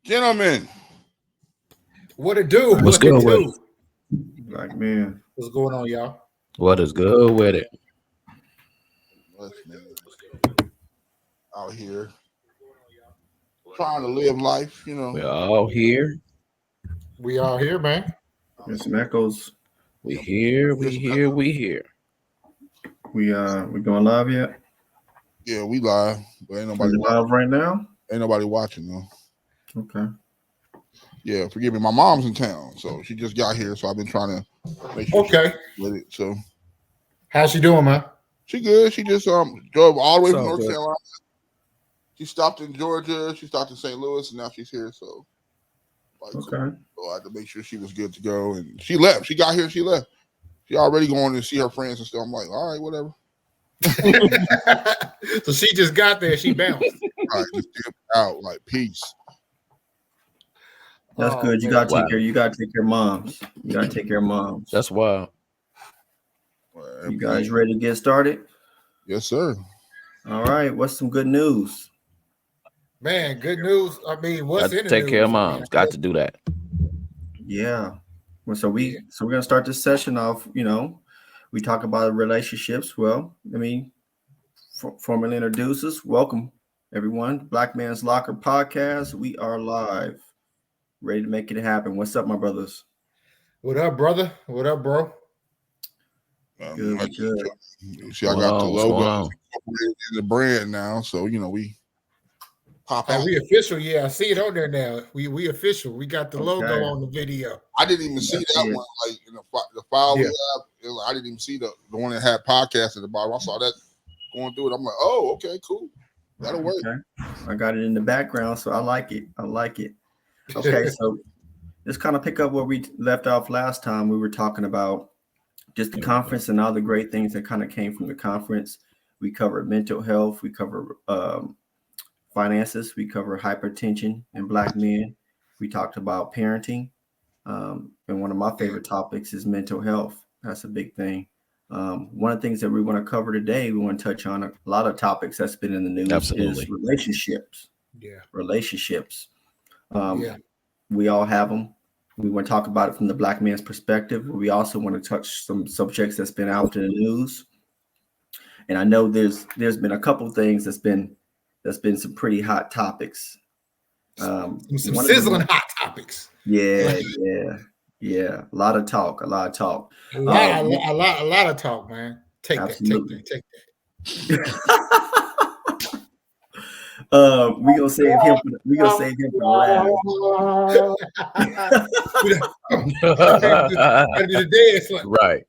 Gentlemen, what it do? What's good with it? Black man. What's going on, y'all? What is good with it? out here trying to live life, We're all here. We all here, man. There's some echoes. We here. We here. We here. We going live yet? Yeah, we live, but ain't Are nobody we live right now. Ain't nobody watching though. Okay. Yeah, forgive me. My mom's in town, so she just got here, so I've been trying to make sure Okay. she's with it. So How's she doing, man? she good. She just drove all the way from So North good. Carolina. She stopped in Georgia. She stopped in St. Louis, and now she's here. So, Okay. So I had to make sure she was good to go, and she left. She got here. She left. She already going to see her friends and stuff. I'm like, all right, whatever. So she just got there. She bounced. All right, just dip out like peace. That's Oh, good. You man. gotta take care. You gotta take care of moms. You gotta take care of moms. That's wild. You guys ready to get started? Yes, sir. All right. What's some good news? Man, good news. I mean, what's Got to in the take news? care of moms. Got to do that. Yeah. Well, so we're gonna start this session off. We talk about relationships. Well, I mean, formally introduce us. Welcome, everyone. Black Man's Locker podcast. We are live, ready to make it happen. What's up, my brothers? What up, brother? What up, bro? Good. See, I got the What's going logo on? incorporated in the brand now, so we pop out. We official, yeah. I see it on there now. We official. We got the logo on the video. I didn't even see that one. Like in the file we have, I didn't even see the one that had podcast at the bottom. I saw that going through it. I'm like, oh, okay, cool. That'll work. Okay. I got it in the background, so I like it. Okay, so let's kind of pick up where we left off last time. We were talking about just the conference and all the great things that kind of came from the conference. We covered mental health. We covered finances. We covered hypertension in Black men. We talked about parenting. And one of my favorite topics is mental health. That's a big thing. One of the things that we want to cover today, we want to touch on a lot of topics that's been in the news. Absolutely. Is relationships. Yeah. Relationships. Yeah. We all have them. We want to talk about it from the Black man's perspective. We also want to touch some subjects that's been out in the news. And I know there's been a couple things that's been some pretty hot topics. Some sizzling hot topics. Yeah. A lot of talk. A lot of talk, man. Take absolutely. that. We gonna save him for last. Right.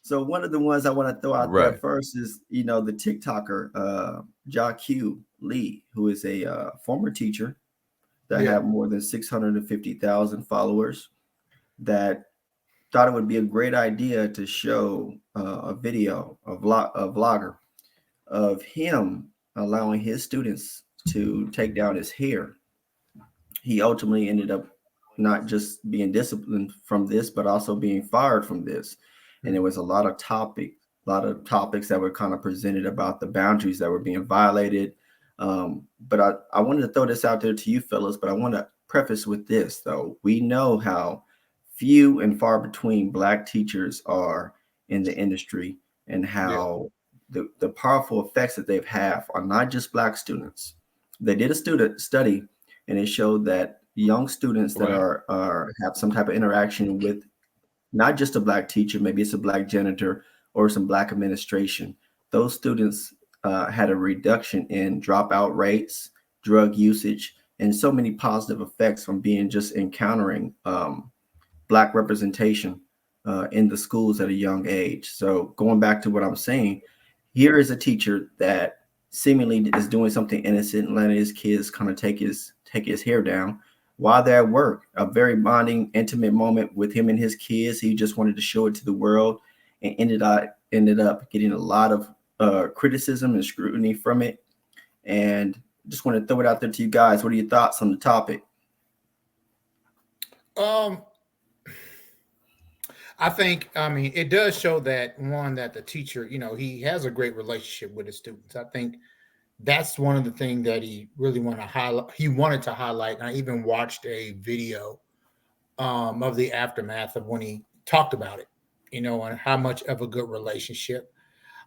So one of the ones I want to throw out there first is the TikToker JaQ Lee, who is a former teacher that had more than 650,000 followers, that thought it would be a great idea to show a video, a vlogger of him allowing his students to take down his hair. He ultimately ended up not just being disciplined from this, but also being fired from this. And there was a lot of topics that were kind of presented about the boundaries that were being violated. But I wanted to throw this out there to you fellas, but I want to preface with this though. We know how few and far between Black teachers are in the industry, and how the powerful effects that they've had on not just Black students. They did a student study, and it showed that young students that are have some type of interaction with not just a Black teacher, maybe it's a Black janitor or some Black administration, those students had a reduction in dropout rates, drug usage, and so many positive effects from being just encountering Black representation in the schools at a young age. So going back to what I'm saying, here is a teacher that seemingly is doing something innocent and letting his kids kind of take his hair down while they're at work. A very bonding, intimate moment with him and his kids. He just wanted to show it to the world, and ended up getting a lot of criticism and scrutiny from it. And just want to throw it out there to you guys. What are your thoughts on the topic? I think, it does show that the teacher, he has a great relationship with his students. I think that's one of the things that he really wanted to highlight. He wanted to highlight, and I even watched a video of the aftermath of when he talked about it, and how much of a good relationship.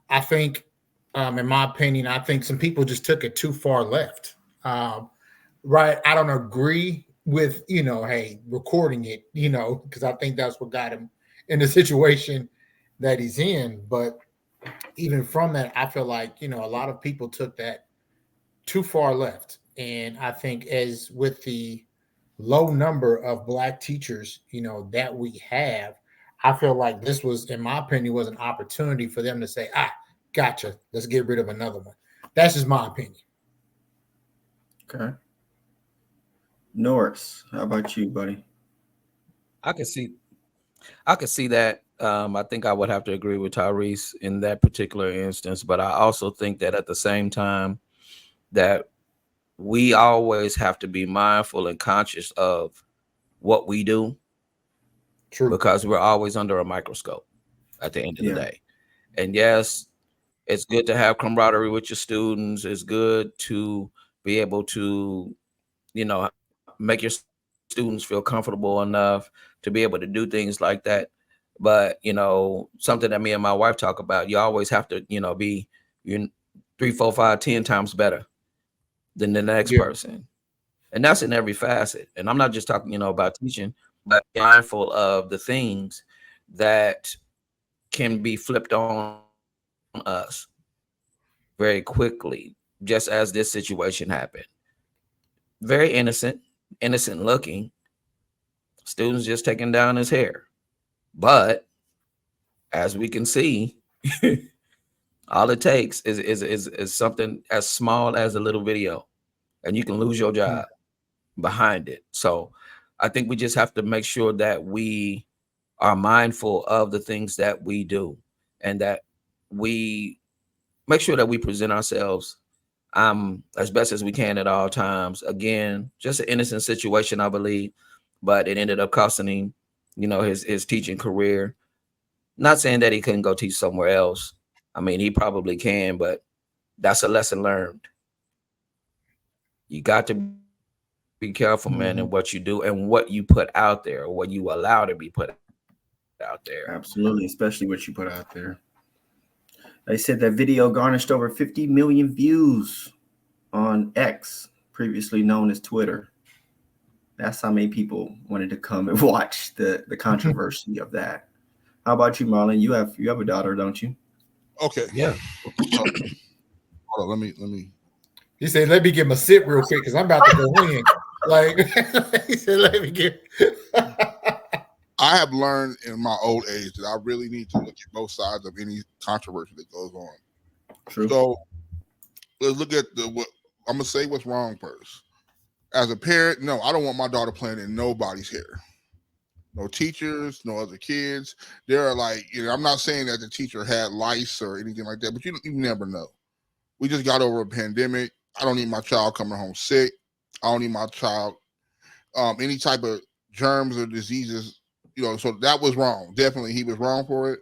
I think, in my opinion, I think some people just took it too far left. Right. I don't agree with, hey, recording it, because I think that's what got him in the situation that he's in. But even from that, I feel like, a lot of people took that too far left. And I think as with the low number of Black teachers, that we have, I feel like this was, in my opinion, was an opportunity for them to say, gotcha, let's get rid of another one. That's just my opinion. Okay. Norris, how about you, buddy? I can see that. I think I would have to agree with Tyrese in that particular instance, but I also think that at the same time that we always have to be mindful and conscious of what we do. True. Because we're always under a microscope at the end of the day. And yes, it's good to have camaraderie with your students. It's good to be able to, make your students feel comfortable enough to be able to do things like that. But, something that me and my wife talk about, you always have to, be 3, 4, 5, 10 times better than the next person. And that's in every facet. And I'm not just talking, about teaching, but mindful of the things that can be flipped on us very quickly, just as this situation happened. Very innocent looking. Students just taking down his hair. But as we can see, all it takes is something as small as a little video, and you can lose your job behind it. So I think we just have to make sure that we are mindful of the things that we do, and that we make sure that we present ourselves as best as we can at all times. Again, just an innocent situation, I believe, but it ended up costing him, his teaching career. Not saying that he couldn't go teach somewhere else. I mean, he probably can, but that's a lesson learned. You got to be careful, man, in what you do and what you put out there, or what you allow to be put out there. Absolutely, especially what you put out there. They said that video garnished over 50 million views on X, previously known as Twitter. That's how many people wanted to come and watch the controversy of that. How about you, Marlon? You have a daughter, don't you? Okay. Yeah. Hold on, let me. He said, "Let me get my sip real quick because I'm about to go in." Like he said, "Let me get." I have learned in my old age that I really need to look at both sides of any controversy that goes on. True. So let's look at what I'm gonna say. What's wrong first? As a parent, no, I don't want my daughter playing in nobody's hair. No teachers, no other kids. There are I'm not saying that the teacher had lice or anything like that, but you never know. We just got over a pandemic. I don't need my child coming home sick. I don't need my child any type of germs or diseases. So that was wrong. Definitely, he was wrong for it.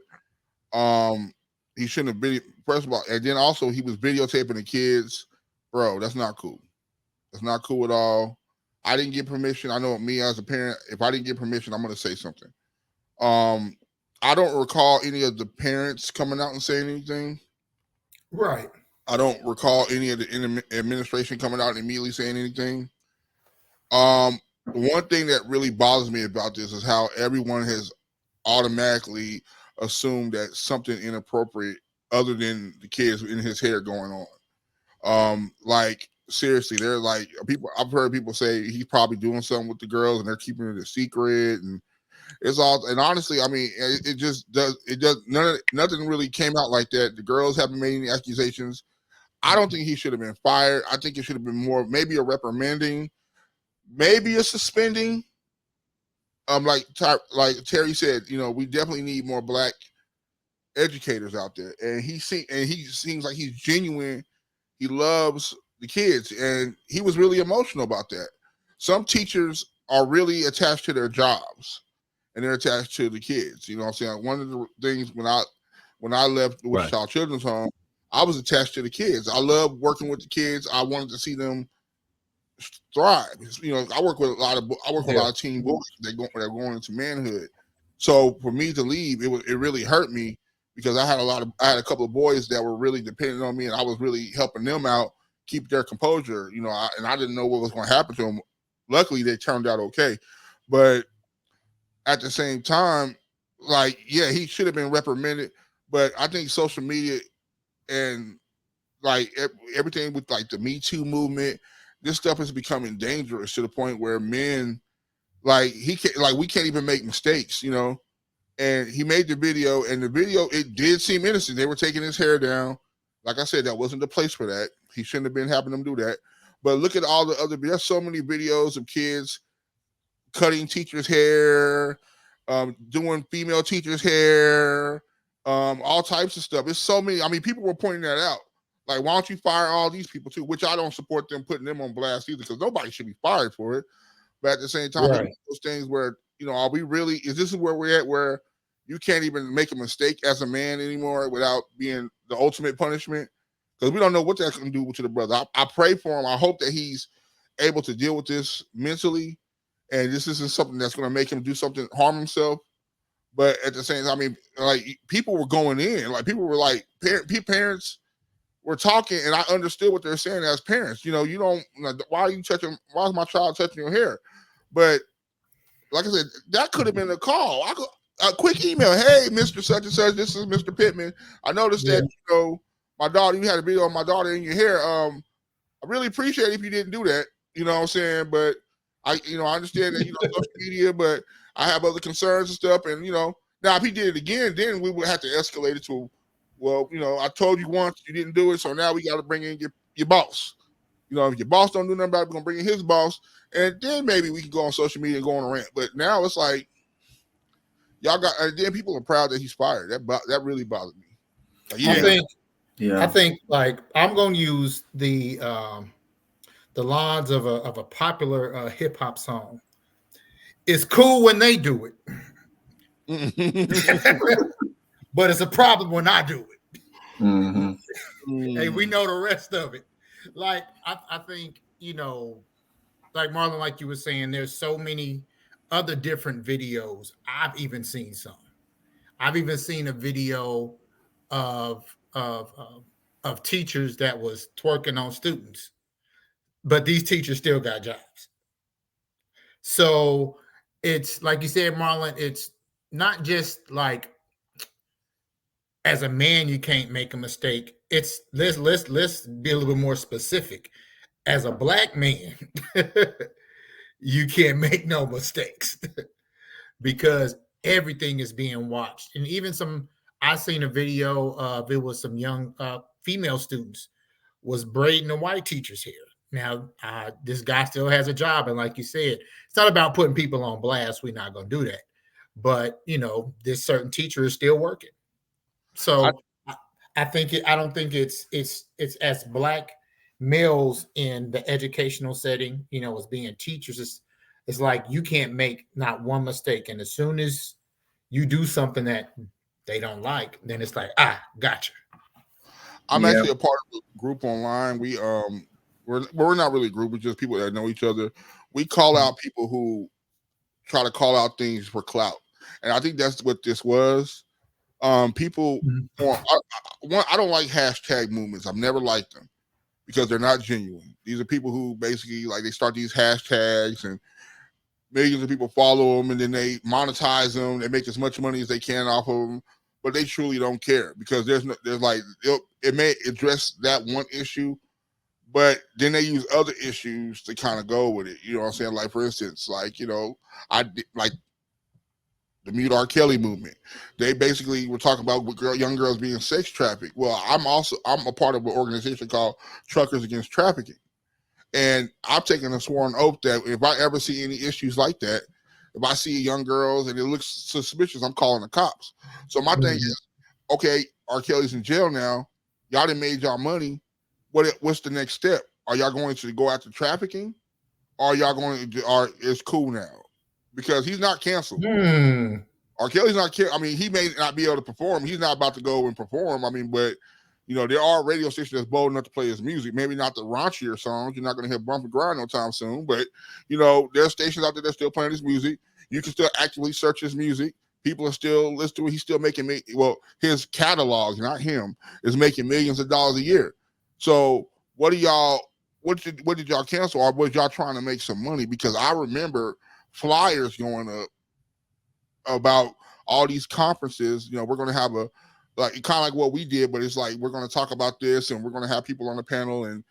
He shouldn't have been. First of all, and then also he was videotaping the kids. Bro, that's not cool. That's not cool at all. I didn't get permission. I know me as a parent, if I didn't get permission, I'm going to say something. I don't recall any of the parents coming out and saying anything. Right. I don't recall any of the administration coming out and immediately saying anything. One thing that really bothers me about this is how everyone has automatically assumed that something inappropriate other than the kids in his hair going on. Seriously, they're people. I've heard people say he's probably doing something with the girls and they're keeping it a secret, and it's all. And honestly, I mean, it just does. It does. Nothing really came out like that. The girls haven't made any accusations. I don't think he should have been fired. I think it should have been more, maybe a reprimanding, maybe a suspending. Like Terry said, we definitely need more Black educators out there, and he seems like he's genuine. He loves the kids, and he was really emotional about that. Some teachers are really attached to their jobs, and they're attached to the kids. You know what I'm saying? One of the things when I left Wichita Children's Home, I was attached to the kids. I love working with the kids. I wanted to see them thrive. I work with a lot of teen boys. They're going into manhood. So for me to leave, it really hurt me because I had a couple of boys that were really dependent on me, and I was really helping them out keep their composure. And I didn't know what was going to happen to them. Luckily, they turned out okay, but at the same time, he should have been reprimanded. But I think social media and everything with the Me Too movement, this stuff is becoming dangerous to the point where men, we can't even make mistakes, And he made the video, and it did seem innocent. They were taking his hair down. Like I said, that wasn't the place for that. He shouldn't have been having them do that. But look at all the other. There's so many videos of kids cutting teachers' hair, doing female teachers' hair, all types of stuff. It's so many. I mean, people were pointing that out. Why don't you fire all these people too? Which I don't support them putting them on blast either, because nobody should be fired for it. But at the same time, those things where, are we really, is this where we're at where you can't even make a mistake as a man anymore without being the ultimate punishment? Because we don't know what that's going to do to the brother. I pray for him. I hope that he's able to deal with this mentally, and this isn't something that's going to make him do something, harm himself. But at the same time, people were going in. People were parents were talking, and I understood what they're saying as parents. You don't, why is my child touching your hair? But like I said, that could have been a call. A quick email. Hey, Mr. Such and Such, this is Mr. Pittman. I noticed that, my daughter, you had a video of my daughter in your hair. I really appreciate it if you didn't do that. You know what I'm saying? But I understand that, social media, but I have other concerns and stuff. And, now if he did it again, then we would have to escalate it to, well, I told you once, you didn't do it. So now we got to bring in your boss. If your boss don't do nothing about it, we're going to bring in his boss. And then maybe we can go on social media and go on a rant. But now it's like, y'all got, and then people are proud that he's fired. That really bothered me. I think I'm going to use the lines of a popular hip hop song. It's cool when they do it, but it's a problem when I do it. Mm-hmm. Hey, we know the rest of it. I think, Marlon, like you were saying, there's so many other different videos. I've even seen some. I've even seen a video of teachers that was twerking on students, but these teachers still got jobs. So it's like you said, Marlon, it's not just as a man, you can't make a mistake. It's let's be a little bit more specific. As a black man, you can't make no mistakes because everything is being watched. And even I seen a video of it was some young female students was braiding a white teacher's hair. Now, this guy still has a job. And like you said, it's not about putting people on blast. We're not going to do that. But, this certain teacher is still working. So I don't think it's as black males in the educational setting, as being teachers. It's like you can't make not one mistake. And as soon as you do something that they don't like, then it's like, gotcha. I'm actually a part of a group online. We're not really a group, we're just people that know each other. We call out people who try to call out things for clout. And I think that's what this was. People, I don't like hashtag movements. I've never liked them because they're not genuine. These are people who basically they start these hashtags and millions of people follow them, and then they monetize them. They make as much money as they can off of them, but they truly don't care because it may address that one issue, but then they use other issues to kind of go with it. You know what I'm saying? Like, for instance, the Mute R. Kelly movement. They basically were talking about young girls being sex trafficked. Well, I'm a part of an organization called Truckers Against Trafficking. And I've taken a sworn oath that if I ever see any issues like that, if I see young girls and it looks suspicious, I'm calling the cops. So my thing is, okay, R. Kelly's in jail now. Y'all done made y'all money. What's the next step? Are y'all going to go after trafficking? Or are y'all going to, or it's cool now? Because he's not canceled. R. Kelly's not canceled. I mean, he may not be able to perform. He's not about to go and perform. I mean, but You know, there are radio stations that's bold enough to play his music. Maybe not the raunchier songs. You're not going to hear Bump and Grind no time soon. But, you know, there's stations out there that's still playing his music. You can still actively search his music. People are still listening to it. He's still making, his catalog, not him, is making millions of dollars a year. So what did y'all cancel, or was y'all trying to make some money? Because I remember flyers going up about all these conferences. You know, we're going to have kind of like what we did, but it's like, we're going to talk about this and we're going to have people on the panel, and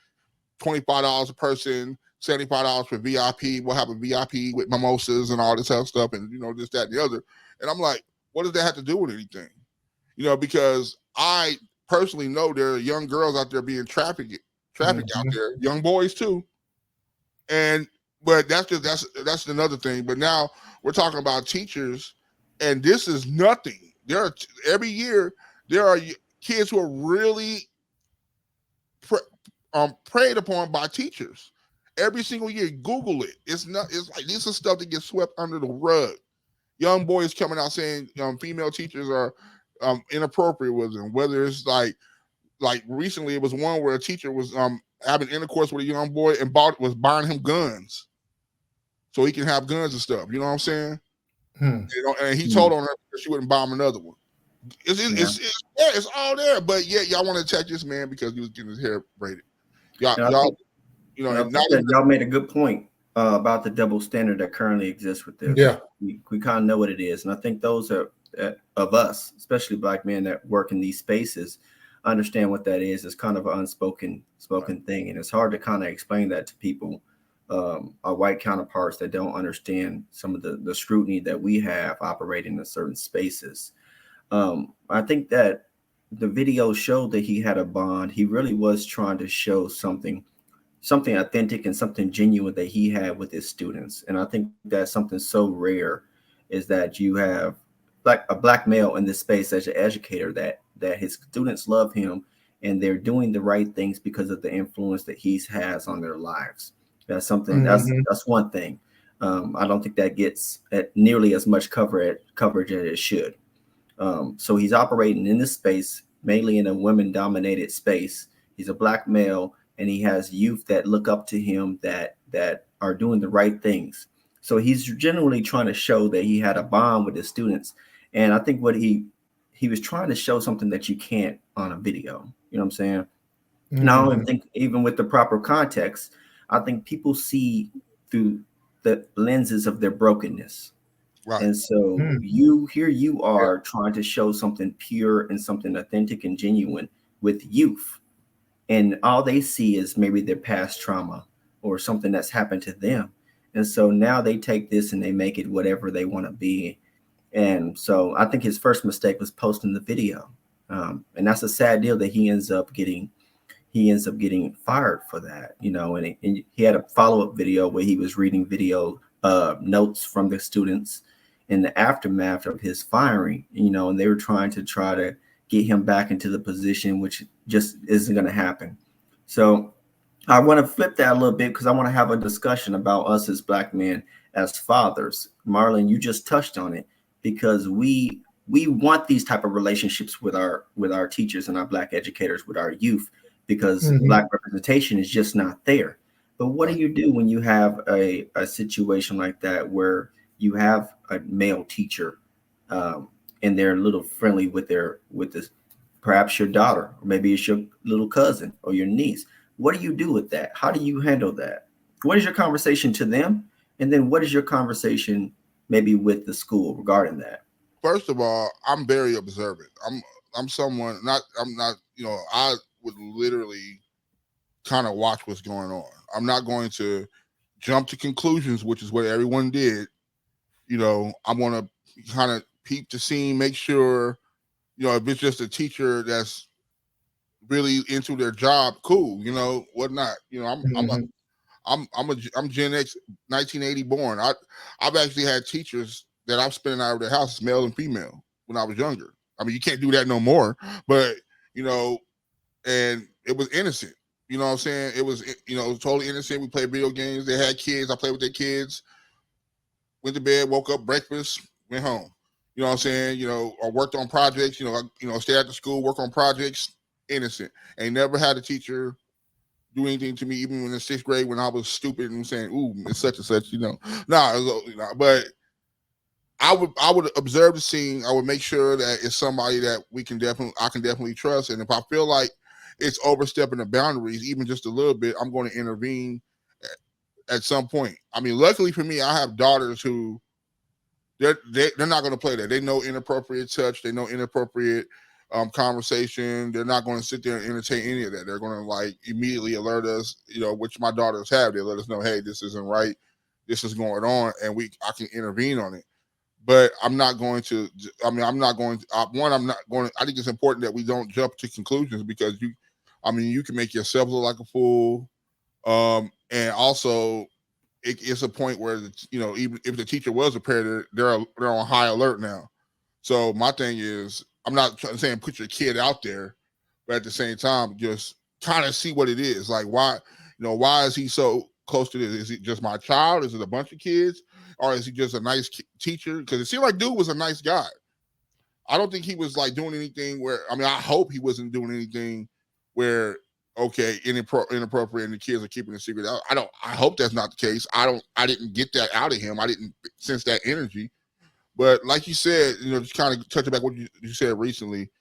$25 a person, $75 for VIP. We'll have a VIP with mimosas and all this other stuff, and, you know, this, that, and the other. And I'm like, what does that have to do with anything? You know, because I personally know there are young girls out there being trafficked out there, young boys too. But that's another thing. But now we're talking about teachers, and this is nothing. Every year there are kids who are really preyed upon by teachers. Every single year, Google it. It's like this is stuff that gets swept under the rug. Young boys coming out saying female teachers are inappropriate with them. Whether it's like recently, it was one where a teacher was having intercourse with a young boy and was buying him guns so he can have guns and stuff. You know what I'm saying? You know, and he told on her that she wouldn't buy him another one. It's all there, but yet y'all want to attack this man because he was getting his hair braided. Y'all made a good point about the double standard that currently exists with this. Yeah, we kind of know what it is, and I think those are of us, especially Black men that work in these spaces, understand what that is. It's kind of an unspoken thing, and it's hard to kind of explain that to people, our white counterparts that don't understand some of the scrutiny that we have operating in certain spaces. I think that the video showed that he had a bond. He really was trying to show something authentic and something genuine that he had with his students. And I think that's something so rare, is that you have like a Black male in this space as an educator, that his students love him and they're doing the right things because of the influence that he has on their lives. That's something, that's one thing. I don't think that gets nearly as much coverage as it should. So he's operating in this space, mainly in a women-dominated space. He's a Black male, and he has youth that look up to him that are doing the right things. So he's generally trying to show that he had a bond with his students. And I think what he was trying to show something that you can't on a video. You know what I'm saying? Now, I think even with the proper context, I think people see through the lenses of their brokenness. Right. And so you are trying to show something pure and something authentic and genuine with youth. And all they see is maybe their past trauma or something that's happened to them. And so now they take this and they make it whatever they want to be. And so I think his first mistake was posting the video. And that's a sad deal that he ends up getting fired for that, you know, and he had a follow-up video where he was reading video notes from the students in the aftermath of his firing, you know, and they were trying to get him back into the position, which just isn't going to happen. So I want to flip that a little bit because I want to have a discussion about us as Black men, as fathers. Marlon, you just touched on it, because we want these type of relationships with our teachers and our Black educators, with our youth, because Black representation is just not there. But what do you do when you have a situation like that where you have a male teacher and they're a little friendly with this, perhaps your daughter, or maybe it's your little cousin or your niece? What do you do with that? How do you handle that? What is your conversation to them? And then what is your conversation maybe with the school regarding that? First of all, I'm very observant. I'm someone I'm not, you know, I would literally kind of watch what's going on. I'm not going to jump to conclusions, which is what everyone did. You know, I want to kind of peep the scene, make sure, you know, if it's just a teacher that's really into their job, cool, you know, whatnot. You know, I'm Gen X, 1980 born. I've actually had teachers that I've spent out of their house, male and female, when I was younger. I mean, you can't do that no more, but, you know, and it was innocent. You know what I'm saying? It was, you know, it was totally innocent. We played video games. They had kids. I played with their kids. Went to bed, woke up, breakfast, went home. You know what I'm saying? You know, or worked on projects. You know, stay after school, work on projects. innocent. Ain't never had a teacher do anything to me, even in the 6th grade when I was stupid and saying, "Ooh, it's such and such," But I would observe the scene. I would make sure that it's somebody that I can definitely trust. And if I feel like it's overstepping the boundaries, even just a little bit, I'm going to intervene at some point. I mean, luckily for me, I have daughters who they're not going to play that. They know inappropriate touch. They know inappropriate conversation. They're not going to sit there and entertain any of that. They're going to like immediately alert us, which my daughters have. They let us know, hey, this isn't right. This is going on, and I can intervene on it. But I'm not going to. I'm not going. I'm not going. I think it's important that we don't jump to conclusions because you can make yourself look like a fool, and also it's a point where even if the teacher was a parent, they're on high alert now. So my thing is, I'm not saying put your kid out there, but at the same time, just kind of see what it is. Like why is he so close to this? Is it just my child? Is it a bunch of kids? Or is he just a nice teacher? Because it seemed like dude was a nice guy. I don't think he was like doing anything where, I hope he wasn't doing anything where, okay, inappropriate and the kids are keeping it secret. I hope that's not the case. I didn't get that out of him. I didn't sense that energy. But like you said, just kind of touching back what you said recently,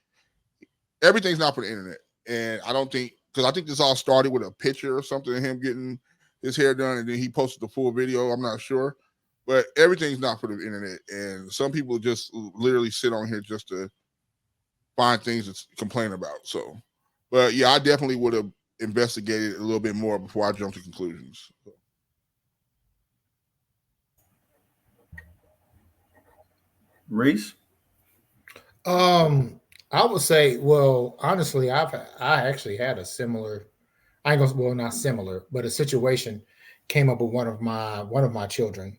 everything's not for the internet. And I don't think, because I think this all started with a picture or something of him getting his hair done and then he posted the full video. I'm not sure. But everything's not for the internet. And some people just literally sit on here just to find things to complain about. So, but yeah, I definitely would have investigated a little bit more before I jumped to conclusions. Reese? I would say, well, honestly, I actually had a similar, not similar, but a situation came up with one of my children,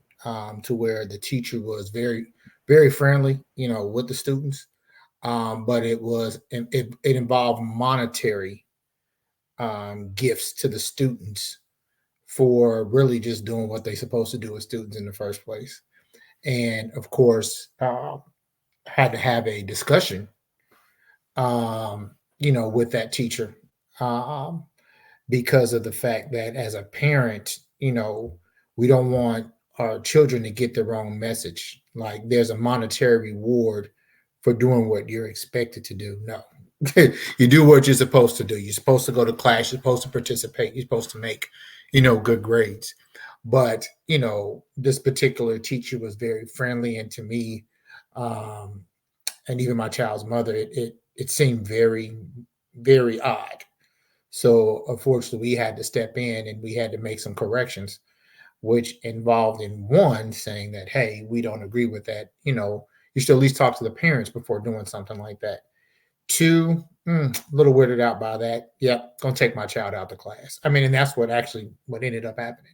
to where the teacher was very, very friendly, with the students. But it involved monetary gifts to the students for really just doing what they're supposed to do with students in the first place. And of course, had to have a discussion, with that teacher, because of the fact that as a parent, we don't want our children to get the wrong message. Like there's a monetary reward for doing what you're expected to do. No, you do what you're supposed to do. You're supposed to go to class. You're supposed to participate. You're supposed to make, good grades. But, this particular teacher was very friendly. And to me, and even my child's mother, it seemed very, very odd. So unfortunately, we had to step in and we had to make some corrections, which involved in one saying that, hey, we don't agree with that. You should at least talk to the parents before doing something like that. Two, a little weirded out by that. Yep, gonna take my child out to class. And that's what ended up happening,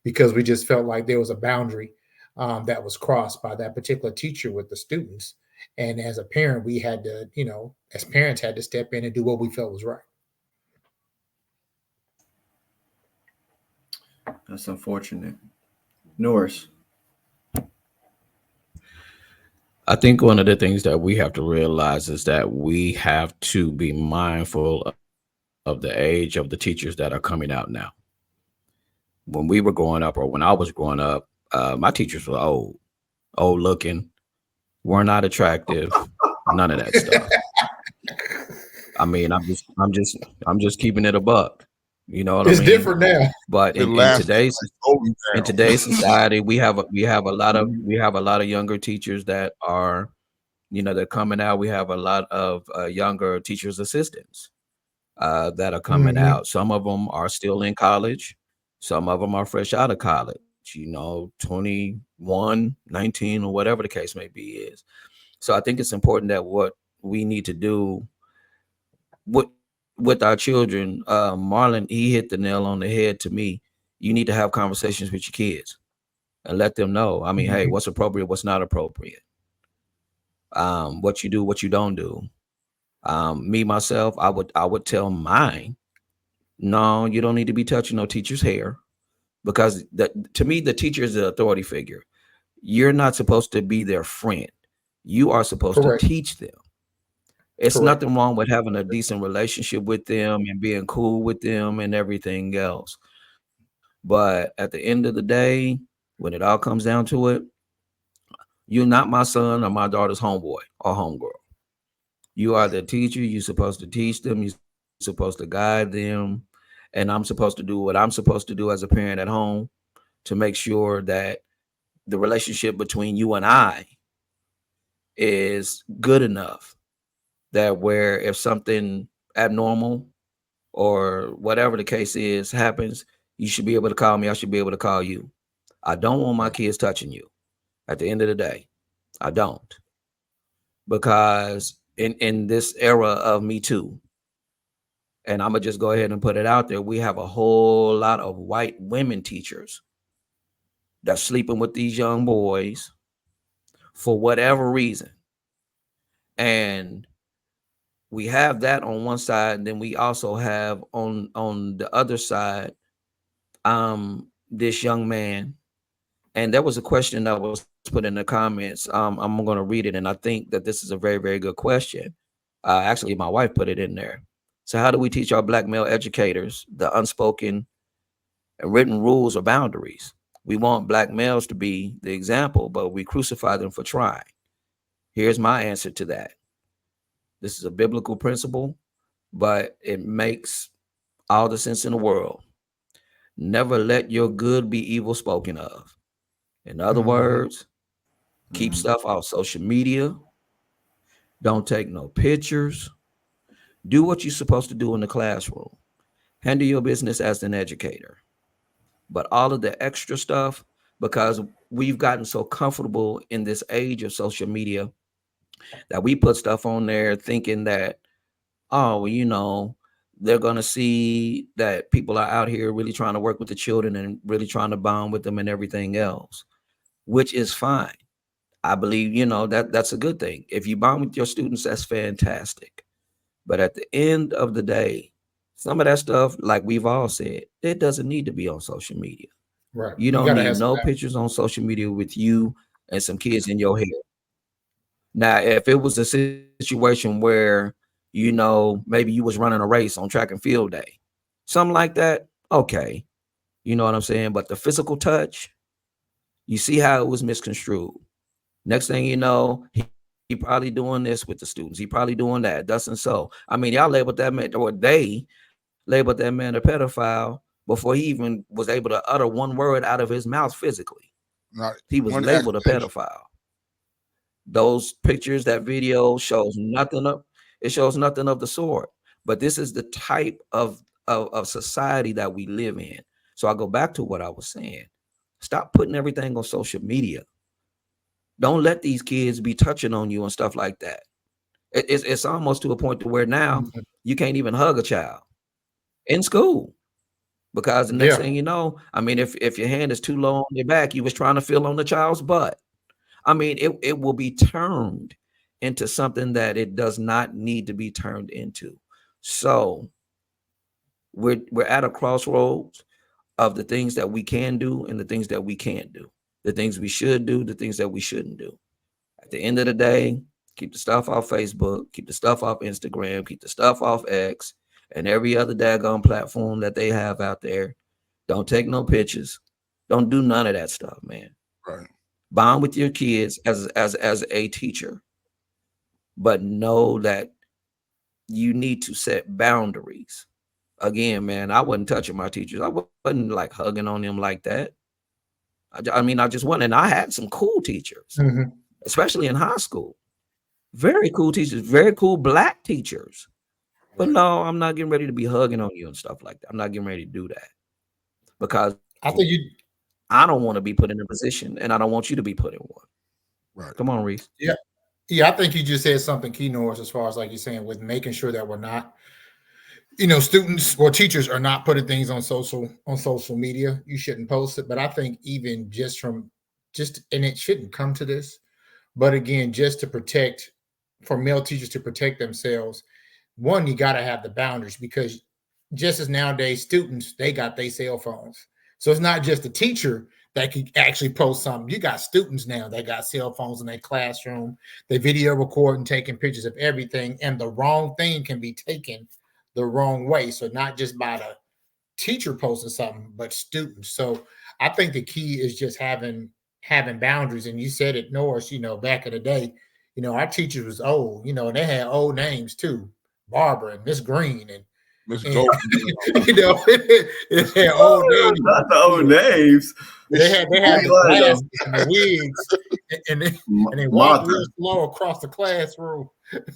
because we just felt like there was a boundary that was crossed by that particular teacher with the students. And as a parent, we had to, as parents had to step in and do what we felt was right. That's unfortunate. Norris? I think one of the things that we have to realize is that we have to be mindful of the age of the teachers that are coming out now. When we were growing up, or when I was growing up, my teachers were old looking, were not attractive, none of that stuff. I'm just keeping it a buck. You know what it's different now. But in today's society, we have a lot of younger teachers that are, they're coming out. We have a lot of younger teachers assistants that are coming out. Some of them are still in college. Some of them are fresh out of college, 21, 19, or whatever the case may be is. So I think it's important that what we need to do with our children, Marlon, he hit the nail on the head to me. You need to have conversations with your kids and let them know. Hey, what's appropriate, what's not appropriate. What you do, what you don't do. Me, myself, I would tell mine, no, you don't need to be touching no teacher's hair, because to me, the teacher is the authority figure. You're not supposed to be their friend. You are supposed to teach them. It's Correct. nothing wrong with having a decent relationship with them and being cool with them and everything else. But at the end of the day, when it all comes down to it, you're not my son or my daughter's homeboy or homegirl. You are the teacher. You're supposed to teach them. You're supposed to guide them. And I'm supposed to do what I'm supposed to do as a parent at home to make sure that the relationship between you and I is good enough that where if something abnormal or whatever the case is happens, you should be able to call me. I should be able to call you. I don't want my kids touching you. At the end of the day, I don't, because in this era of Me Too, and I'm gonna just go ahead and put it out there, we have a whole lot of white women teachers that's sleeping with these young boys for whatever reason, and we have that on one side, and then we also have on the other side this young man. And there was a question that was put in the comments. I'm going to read it, and I think that this is a very, very good question. Actually, my wife put it in there. So how do we teach our Black male educators the unspoken and written rules or boundaries? We want Black males to be the example, but we crucify them for trying. Here's my answer to that. This is a biblical principle, but it makes all the sense in the world. Never let your good be evil spoken of. In other words, keep stuff off social media. Don't take no pictures. Do what you're supposed to do in the classroom. Handle your business as an educator. But all of the extra stuff, because we've gotten so comfortable in this age of social media that we put stuff on there thinking that, oh, well, you know, they're going to see that people are out here really trying to work with the children and really trying to bond with them and everything else, which is fine. I believe, you know, that's a good thing. If you bond with your students, that's fantastic. But at the end of the day, some of that stuff, like we've all said, it doesn't need to be on social media. Right. You don't need no pictures on social media with you and some kids in your hair. Now, if it was a situation where, you know, maybe you was running a race on track and field day, something like that, okay. You know what I'm saying? But the physical touch, you see how it was misconstrued. Next thing you know, he probably doing this with the students. He probably doing that, thus and so. I mean, y'all labeled that man, or they labeled that man a pedophile before he even was able to utter one word out of his mouth physically. He was labeled a pedophile. Those pictures, that video shows nothing of it, shows nothing of the sort. But this is the type of society that we live in. So I go back to what I was saying. Stop putting everything on social media. Don't let these kids be touching on you and stuff like that. It's almost to a point to where now you can't even hug a child in school, because the next thing you know, I mean, if your hand is too low on your back, you was trying to feel on the child's butt. I mean, it will be turned into something that it does not need to be turned into. So we're at a crossroads of the things that we can do and the things that we can't do, the things we should do, the things that we shouldn't do. At the end of the day, keep the stuff off Facebook, keep the stuff off Instagram, keep the stuff off X and every other daggone platform that they have out there. Don't take no pictures. Don't do none of that stuff, man. Right. Bond with your kids as a teacher, but know that you need to set boundaries. Again, man, I wasn't touching my teachers. I wasn't like hugging on them like that. I mean, I just wasn't. And I had some cool teachers, especially in high school. Very cool teachers, very cool Black teachers. But no, I'm not getting ready to be hugging on you and stuff like that. I'm not getting ready to do that, because I don't want to be put in a position, and I don't want you to be put in one. Right. Come on, Reese. Yeah. I think you just said something key, Norris, as far as like you're saying, with making sure that we're not, you know, students or teachers are not putting things on social media. You shouldn't post it. But I think even and it shouldn't come to this, but again, just to protect, for male teachers to protect themselves, one, you got to have the boundaries, because just as nowadays students, they got their cell phones. So it's not just the teacher that can actually post something. You got students now that got cell phones in their classroom. They video record and taking pictures of everything, and the wrong thing can be taken the wrong way. So not just by the teacher posting something, but students. So I think the key is just having boundaries. And you said it, Norris, back in the day, our teachers was old, and they had old names too. Barbara and Miss Green and Miss Gold. it had old names. Not the old names. They had the glasses and the wigs, and they walked real slow across the classroom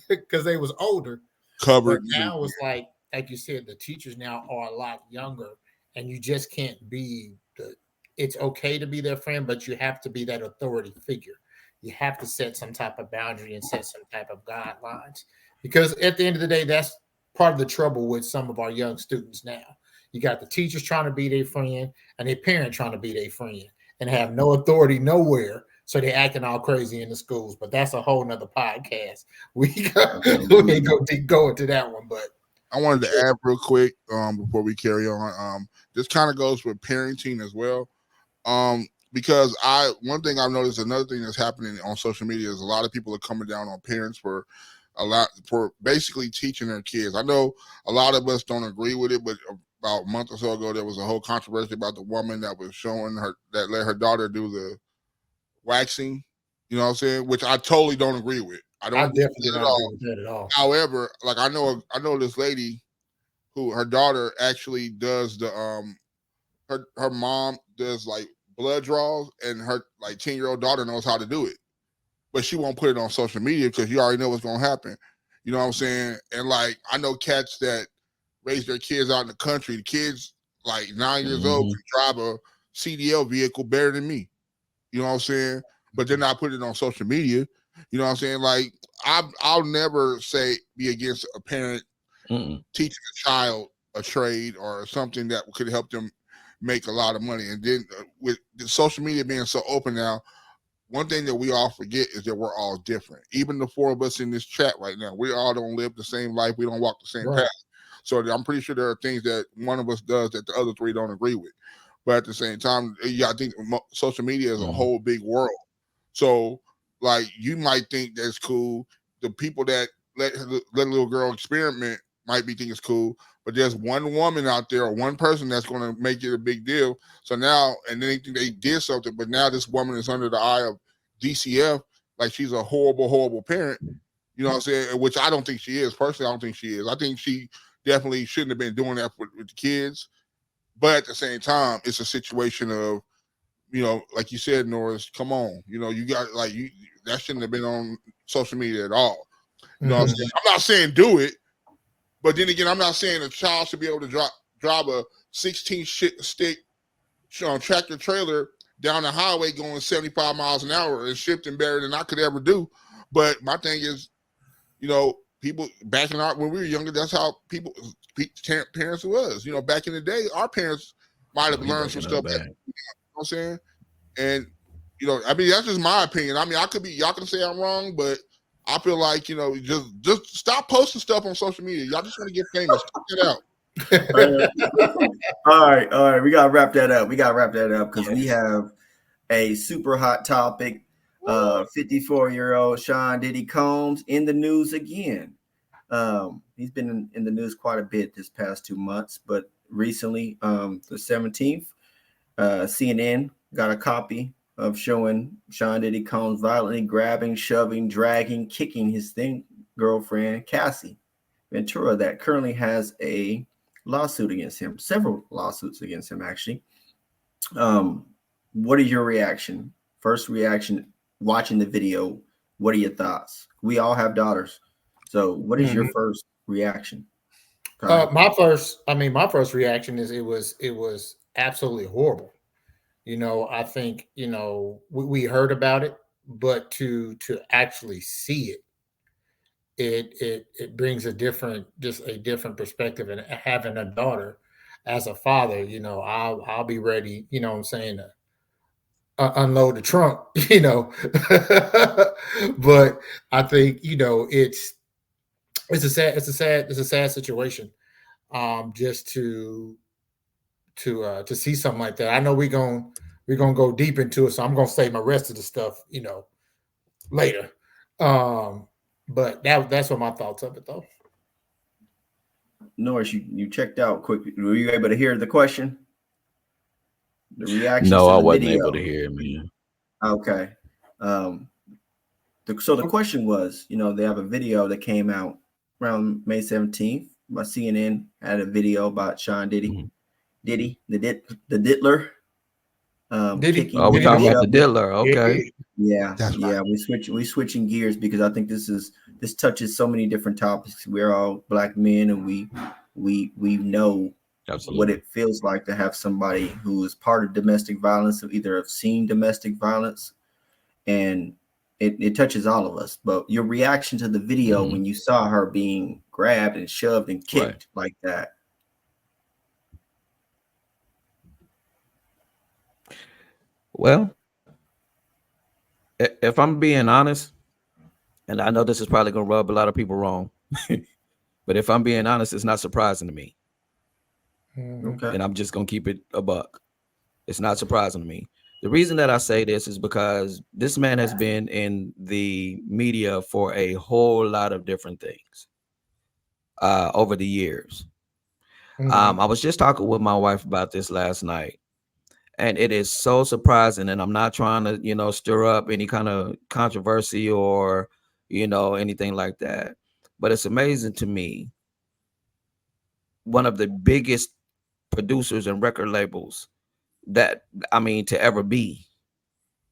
because they was older. Covered. But now it's like you said, the teachers now are a lot younger, and you just can't be it's okay to be their friend, but you have to be that authority figure. You have to set some type of boundary and set some type of guidelines, because at the end of the day, that's part of the trouble with some of our young students now. You got the teachers trying to be their friend and their parent trying to be their friend and have no authority nowhere. So they're acting all crazy in the schools, but that's a whole nother podcast. We ain't go into that one, but I wanted to add real quick before we carry on. This kind of goes with parenting as well. Because one thing I've noticed, another thing that's happening on social media is a lot of people are coming down on parents for basically teaching their kids. I know a lot of us don't agree with it, but about a month or so ago, there was a whole controversy about the woman that was showing her that let her daughter do the waxing. You know what I'm saying? Which I totally don't agree with. I definitely don't agree with that at all. However, like I know this lady who her daughter actually does the her mom does like blood draws, and her like 10-year-old daughter knows how to do it, but she won't put it on social media because you already know what's gonna happen. You know what I'm saying? And like I know cats that raise their kids out in the country. The kids like 9 years old can drive a CDL vehicle better than me. You know what I'm saying? But then I put it on social media. You know what I'm saying? Like I'll never be against a parent teaching a child a trade or something that could help them make a lot of money. And then with the social media being so open now, one thing that we all forget is that we're all different. Even the four of us in this chat right now, we all don't live the same life. We don't walk the same path. So I'm pretty sure there are things that one of us does that the other three don't agree with. But at the same time, I think social media is a whole big world. So like you might think that's cool. The people that let a little girl experiment might be thinking it's cool. But there's one woman out there or one person that's going to make it a big deal. So now, and then they think they did something, but now this woman is under the eye of DCF, like she's a horrible, horrible parent. You know what I'm saying? Which I don't think she is. Personally, I don't think she is. I think she definitely shouldn't have been doing that with the kids. But at the same time, it's a situation of, like you said, Norris, come on. You got that shouldn't have been on social media at all. You know what I'm saying? I'm not saying do it. But then again, I'm not saying a child should be able to drive a 16-stick tractor trailer down the highway going 75 miles an hour and shifting better than I could ever do. But my thing is, people backing out when we were younger, that's how parents was. Back in the day, our parents might have learned some stuff. You know what I'm saying? And, that's just my opinion. I mean, y'all can say I'm wrong, but I feel like, just stop posting stuff on social media. Y'all just want to get famous. Check it out. All right. We got to wrap that up. Because we have a super hot topic. 54-year-old Sean Diddy Combs in the news again. He's been in the news quite a bit this past 2 months, but recently, the 17th, CNN got a copy of showing Sean Diddy Combs violently grabbing, shoving, dragging, kicking his girlfriend, Cassie Ventura, that currently has a lawsuit against him, several lawsuits against him, actually. What is your reaction? First reaction, watching the video, what are your thoughts? We all have daughters. So what is your first reaction? My first reaction is it was absolutely horrible. I think, we heard about it, but to actually see it brings a different perspective. And having a daughter as a father, I'll be ready, what I'm saying, to unload the trunk, but I think, it's a sad situation. Just to see something like that. I know we're we're gonna go deep into it. So I'm gonna save my rest of the stuff, later. But that's what my thoughts of it though. Norris, you checked out quick. Were you able to hear the question? The reactions No, to I the wasn't video. able to hear, man. Okay. So the question was, they have a video that came out around May 17th. My CNN had a video about Sean Diddy. Mm-hmm. Diddy, the Diddler. Diddy? Oh, we're talking about the Diddler. Okay. Yeah. That's yeah. We switching gears because I think this touches so many different topics. We're all Black men, and we know Absolutely what it feels like to have somebody who is part of domestic violence, or either have seen domestic violence, and it touches all of us. But your reaction to the video when you saw her being grabbed and shoved and kicked like that. Well, if I'm being honest, and I know this is probably going to rub a lot of people wrong, but if I'm being honest, it's not surprising to me. Okay. And I'm just going to keep it a buck. It's not surprising to me. The reason that I say this is because this man has been in the media for a whole lot of different things over the years. I was just talking with my wife about this last night, and it is so surprising. And I'm not trying to, stir up any kind of controversy or, anything like that. But it's amazing to me. One of the biggest producers and record labels to ever be,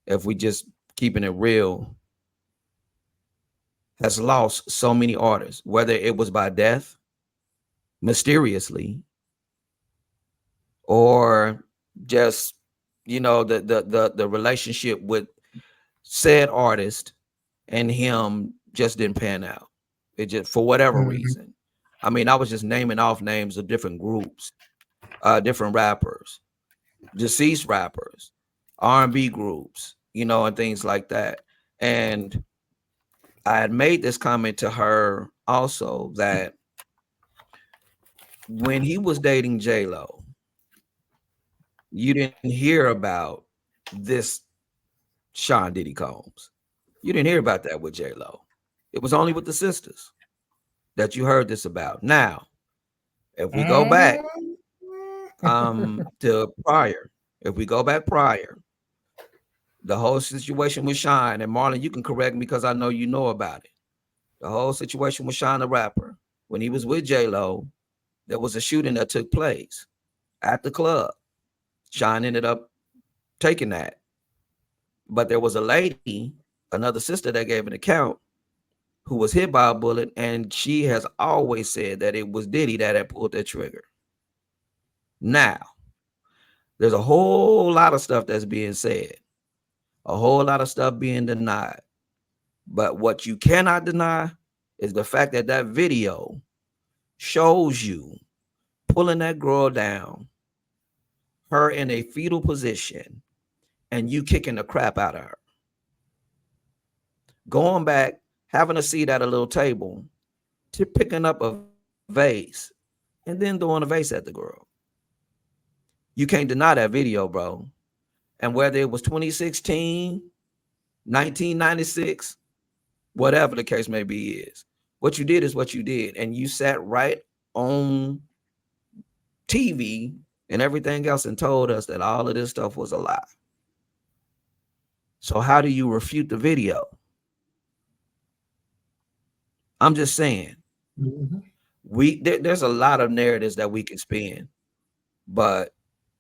if we just keeping it real, has lost so many artists, whether it was by death, mysteriously, or just, the relationship with said artist and him just didn't pan out. It just, for whatever reason. I mean, I was just naming off names of different groups, different rappers, deceased rappers, R&B groups, and things like that. And I had made this comment to her also that when he was dating J-Lo, you didn't hear about this Sean Diddy Combs. You didn't hear about that with J-Lo. It was only with the sisters that you heard this about. Now, if we go back to prior, the whole situation with Sean, and Marlon, you can correct me because I know you know about it. The whole situation with Sean the rapper, when he was with J-Lo, there was a shooting that took place at the club. Sean ended up taking that. But there was a lady, another sister, that gave an account who was hit by a bullet, and she has always said that it was Diddy that had pulled that trigger. Now, there's a whole lot of stuff that's being said, a whole lot of stuff being denied. But what you cannot deny is the fact that that video shows you pulling that girl down, her in a fetal position, and you kicking the crap out of her. Going back, having a seat at a little table, to picking up a vase, and then throwing a vase at the girl. You can't deny that video, bro. And whether it was 2016, 1996, whatever the case may be is, what you did is what you did. And you sat right on TV and everything else and told us that all of this stuff was a lie. So how do you refute the video? I'm just saying, there's a lot of narratives that we can spin, but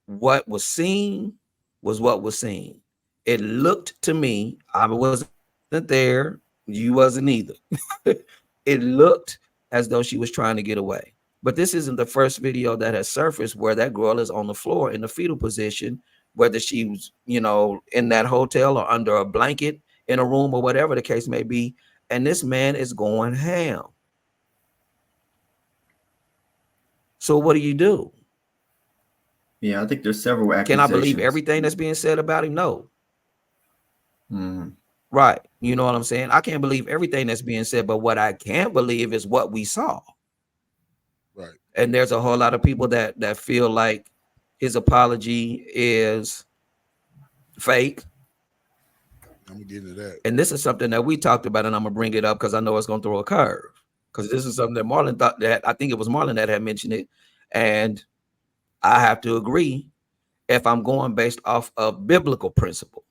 what was seen was what was seen. It looked to me, I wasn't there, you wasn't either. It looked as though she was trying to get away. But this isn't the first video that has surfaced where that girl is on the floor in the fetal position, whether she was, in that hotel or under a blanket in a room or whatever the case may be. And this man is going ham. So what do you do? Yeah, I think there's several accusations. Can I believe everything that's being said about him? No. Right. You know what I'm saying? I can't believe everything that's being said, but what I can believe is what we saw. Right. And there's a whole lot of people that feel like his apology is fake. I'm gonna get into that. And this is something that we talked about, and I'm gonna bring it up because I know it's gonna throw a curve. Because this is something that Marlon thought that I think it was Marlon that had mentioned it, and I have to agree if I'm going based off of biblical principle.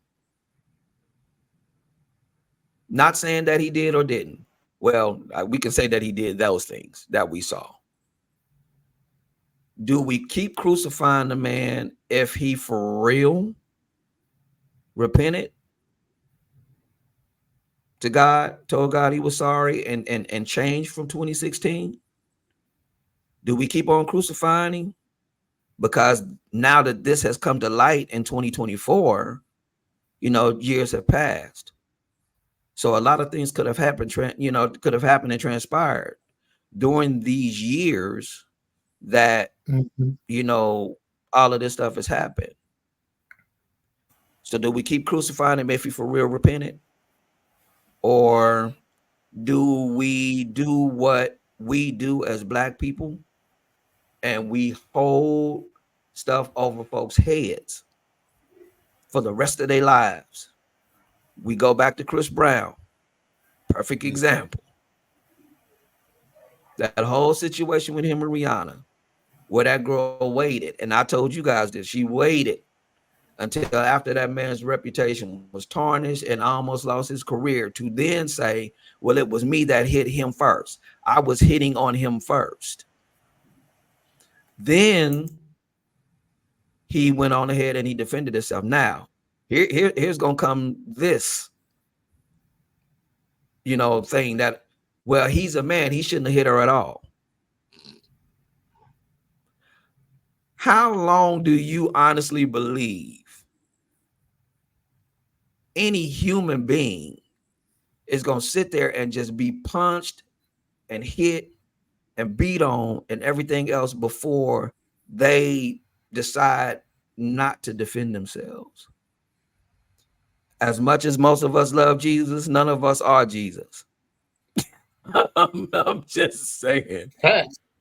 Not saying that he did or didn't. Well, we can say that he did those things that we saw. Do we keep crucifying the man if he for real repented to God, told God he was sorry, and changed from 2016? Do we keep on crucifying him? Because now that this has come to light in 2024, years have passed. So a lot of things could have happened, could have happened and transpired during these years that, all of this stuff has happened. So do we keep crucifying him if he for real repented? Or do we do what we do as Black people and we hold stuff over folks' heads for the rest of their lives? We go back to Chris Brown, perfect example. That whole situation with him and Rihanna, where that girl waited, and I told you guys this, she waited until after that man's reputation was tarnished and almost lost his career to then say, well, it was me that hit him first. I was hitting on him first. Then he went on ahead and he defended himself. Now, here's going to come this, thing that, well, he's a man. He shouldn't have hit her at all. How long do you honestly believe any human being is going to sit there and just be punched and hit and beat on and everything else before they decide not to defend themselves? As much as most of us love Jesus, none of us are Jesus. I'm just saying.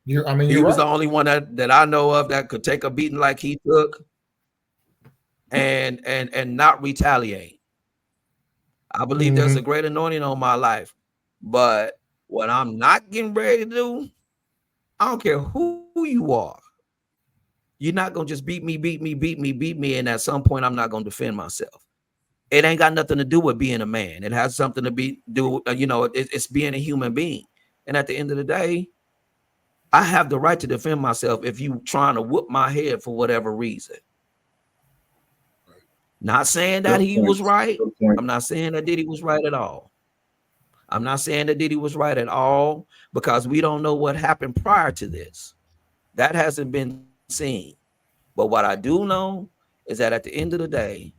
He was right. The only one that I know of that could take a beating like he took and not retaliate. I believe there's a great anointing on my life, but what I'm not getting ready to do, I don't care who you are. You're not going to just beat me. And at some point, I'm not going to defend myself. It ain't got nothing to do with being a man. It has something to do, it's being a human being. And at the end of the day, I have the right to defend myself if you trying to whoop my head for whatever reason. Not saying that he was right. I'm not saying that Diddy was right at all. I'm not saying that Diddy was right at all because we don't know what happened prior to this. That hasn't been seen. But what I do know is that at the end of the day,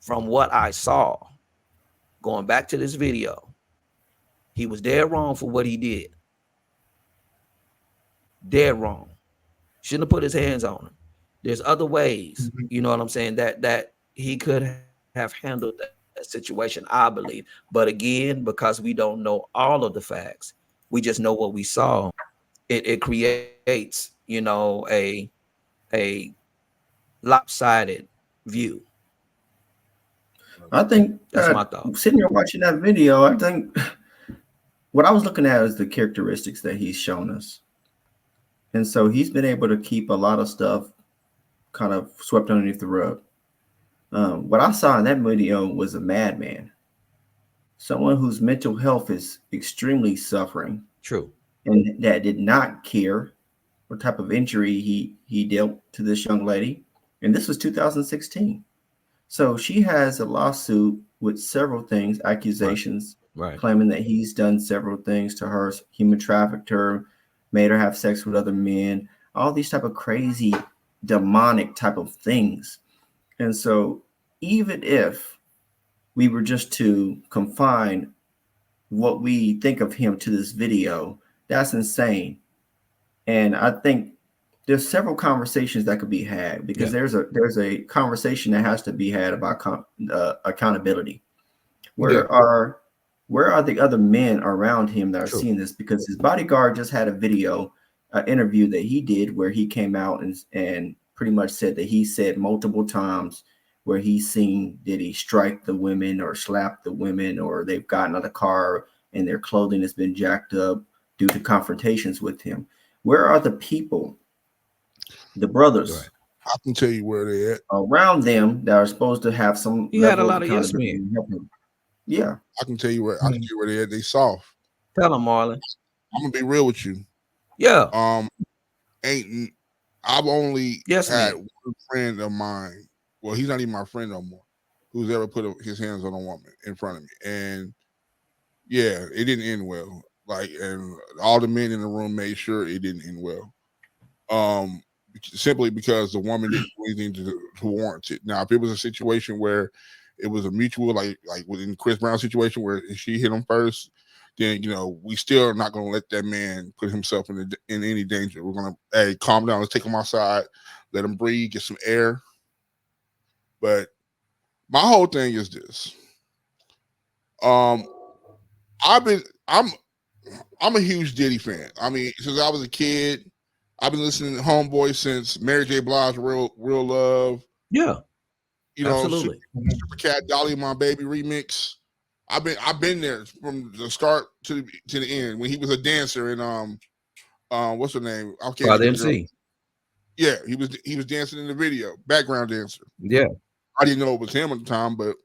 from what I saw, going back to this video, he was dead wrong for what he did. Dead wrong. Shouldn't have put his hands on him. There's other ways, you know what I'm saying, that he could have handled that situation, I believe. But again, because we don't know all of the facts, we just know what we saw. It creates, a lopsided view. I think that's my thought. Sitting here watching that video, I think what I was looking at is the characteristics that he's shown us. And so he's been able to keep a lot of stuff kind of swept underneath the rug. What I saw in that video was a madman, someone whose mental health is extremely suffering. True. And that did not care what type of injury he dealt to this young lady. And this was 2016. So she has a lawsuit with several things, accusations, right. Claiming that he's done several things to her, human trafficked her, made her have sex with other men, all these type of crazy, demonic type of things. And so even if we were just to confine what we think of him to this video, that's insane. And I think there's several conversations that could be had because there's a conversation that has to be had about accountability. Where are the other men around him that are seeing this? Because his bodyguard just had a video interview that he did where he came out and pretty much said that he said multiple times where he's seen Diddy strike the women or slap the women, or they've gotten out of the car and their clothing has been jacked up due to confrontations with him. Where are the people, the brothers? I can tell you where they're at. Around them that are supposed to have some You had a lot of yes men. Yeah. I can tell you where they're at. They soft. Tell them, Marlon. I'm gonna be real with you. Yeah. I've only had man. one friend of mine. Well, he's not even my friend no more. Who's ever put his hands on a woman in front of me, and yeah, it didn't end well. Like, and all the men in the room made sure it didn't end well. Simply because the woman didn't do anything to warrant it. Now, if it was a situation where it was a mutual, like within Chris Brown's situation where she hit him first, then we still are not going to let that man put himself in any danger. We're going to, hey, calm down. Let's take him outside, let him breathe, get some air. But my whole thing is this. I'm a huge Diddy fan. I mean, since I was a kid, I've been listening to Homeboy since Mary J. Blige, Real Love. Yeah, absolutely. Super Cat Dolly, My Baby remix. I've been there from the start to the end when he was a dancer in what's her name? Father MC. Yeah, he was dancing in the video, background dancer. Yeah, I didn't know it was him at the time, but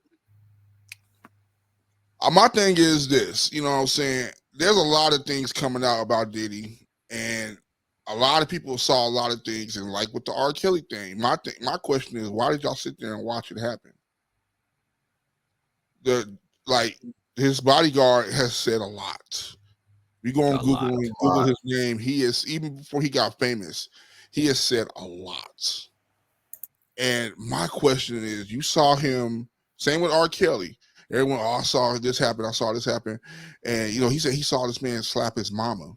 my thing is this. You know what I'm saying? There's a lot of things coming out about Diddy, and a lot of people saw a lot of things, and like with the R. Kelly thing, my question is, why did y'all sit there and watch it happen? His bodyguard has said a lot. You go on Google his name. He is, even before he got famous, he has said a lot. And my question is, you saw him, same with R. Kelly. Everyone, I saw this happen. I saw this happen. And, he said he saw this man slap his mama.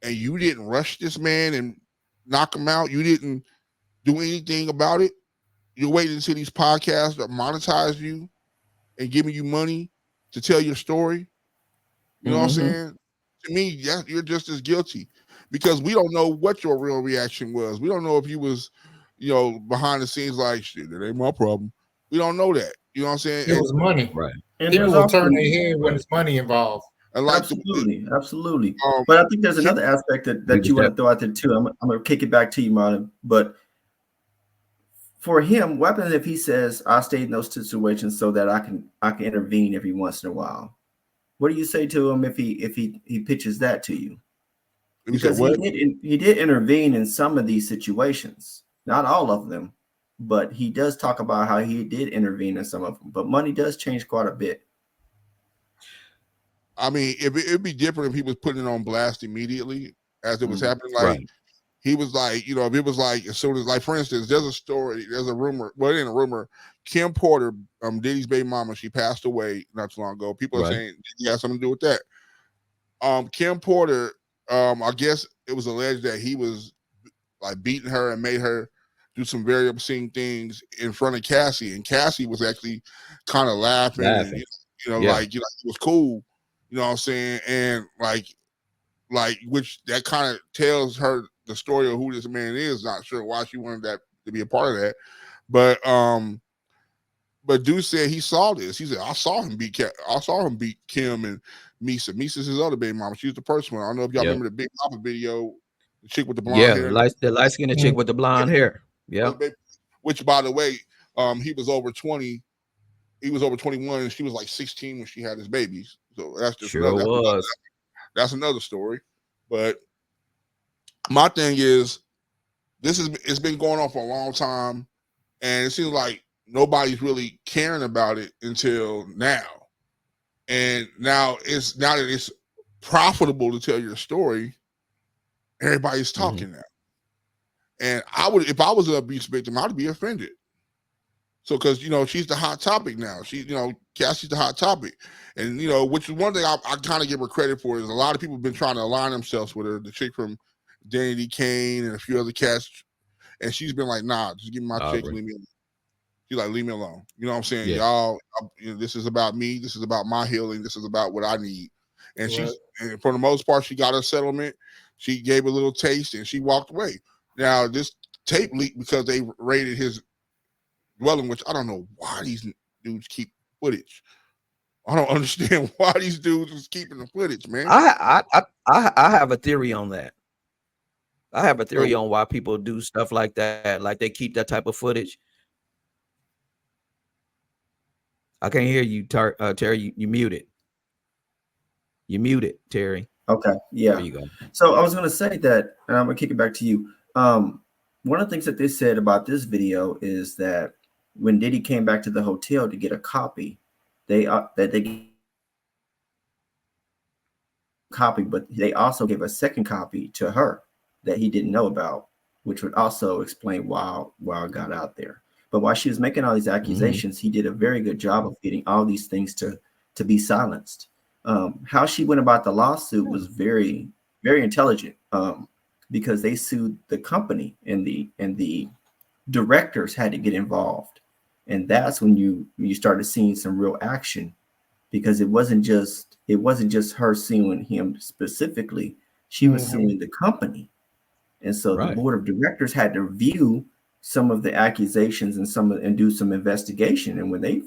And you didn't rush this man and knock him out. You didn't do anything about it. You're waiting until these podcasts that monetize you and giving you money to tell your story. You know what I'm saying? To me, you're just as guilty, because we don't know what your real reaction was. We don't know if you was, behind the scenes like, shit, that ain't my problem. We don't know that. You know what I'm saying? It was money. Right. And people will turn their head when there's money involved. And like absolutely. But I think there's another aspect that you want to throw out there too. I'm going to kick it back to you, Marlon. But for him, what happens if he says, I stayed in those situations so that I can intervene every once in a while? What do you say to him if he pitches that to you? Because he did intervene in some of these situations, not all of them, but he does talk about how he did intervene in some of them. But money does change quite a bit. I mean, it'd be different if he was putting it on blast immediately as it was happening. Like, he was like, if it was like, as soon as, like, for instance, there's a rumor. Well, it ain't a rumor. Kim Porter, Diddy's baby mama, she passed away not too long ago. People are saying he has something to do with that. Kim Porter, I guess it was alleged that he was like beating her and made her do some very obscene things in front of Cassie, and Cassie was actually kind of laughing. And, like, it was cool. You know what I'm saying? And like which that kind of tells her the story of who this man is. Not sure why she wanted that to be a part of that, but Deuce said he saw this. He said, I saw him beat Kim and Misa. Misa's his other baby mama. She was the first one. I don't know if y'all remember the Big Papa video, the chick with the blonde hair. The light skinned chick with the blonde hair. Yeah. Which, by the way, he was over 20. He was over 21, and she was like 16 when she had his babies. So that's just that's another story. But my thing is, it's been going on for a long time, and it seems like nobody's really caring about it until now. And now that it's profitable to tell your story, everybody's talking now. And if I was an abuse victim, I'd be offended. So, because, she's the hot topic now. Cassie's the hot topic. And, which is one thing I kind of give her credit for, is a lot of people have been trying to align themselves with her, the chick from Danny D. Kane and a few other cats. And she's been like, nah, just give me my chick and leave me alone. She's like, leave me alone. You know what I'm saying? Yeah. Y'all, this is about me. This is about my healing. This is about what I need. And and for the most part, she got her settlement. She gave a little taste and she walked away. Now, this tape leaked because they raided his dwelling, which I don't know why these dudes keep footage. I don't understand why these dudes is keeping the footage, man. I have a theory on that. I have a theory on why people do stuff like that, like they keep that type of footage. I can't hear you, Terry. You muted. You muted, Terry. Okay, yeah. There you go. So I was going to say that, and I'm going to kick it back to you. One of the things that they said about this video is that when Diddy came back to the hotel to get a copy, they copy, but they also gave a second copy to her that he didn't know about, which would also explain why it got out there. But while she was making all these accusations, he did a very good job of getting all these things to be silenced. How she went about the lawsuit was very, very intelligent, because they sued the company, and the directors had to get involved, and that's when you started seeing some real action, because it wasn't just her suing him specifically; she was suing the company, and so the board of directors had to review some of the accusations and do some investigation. And when they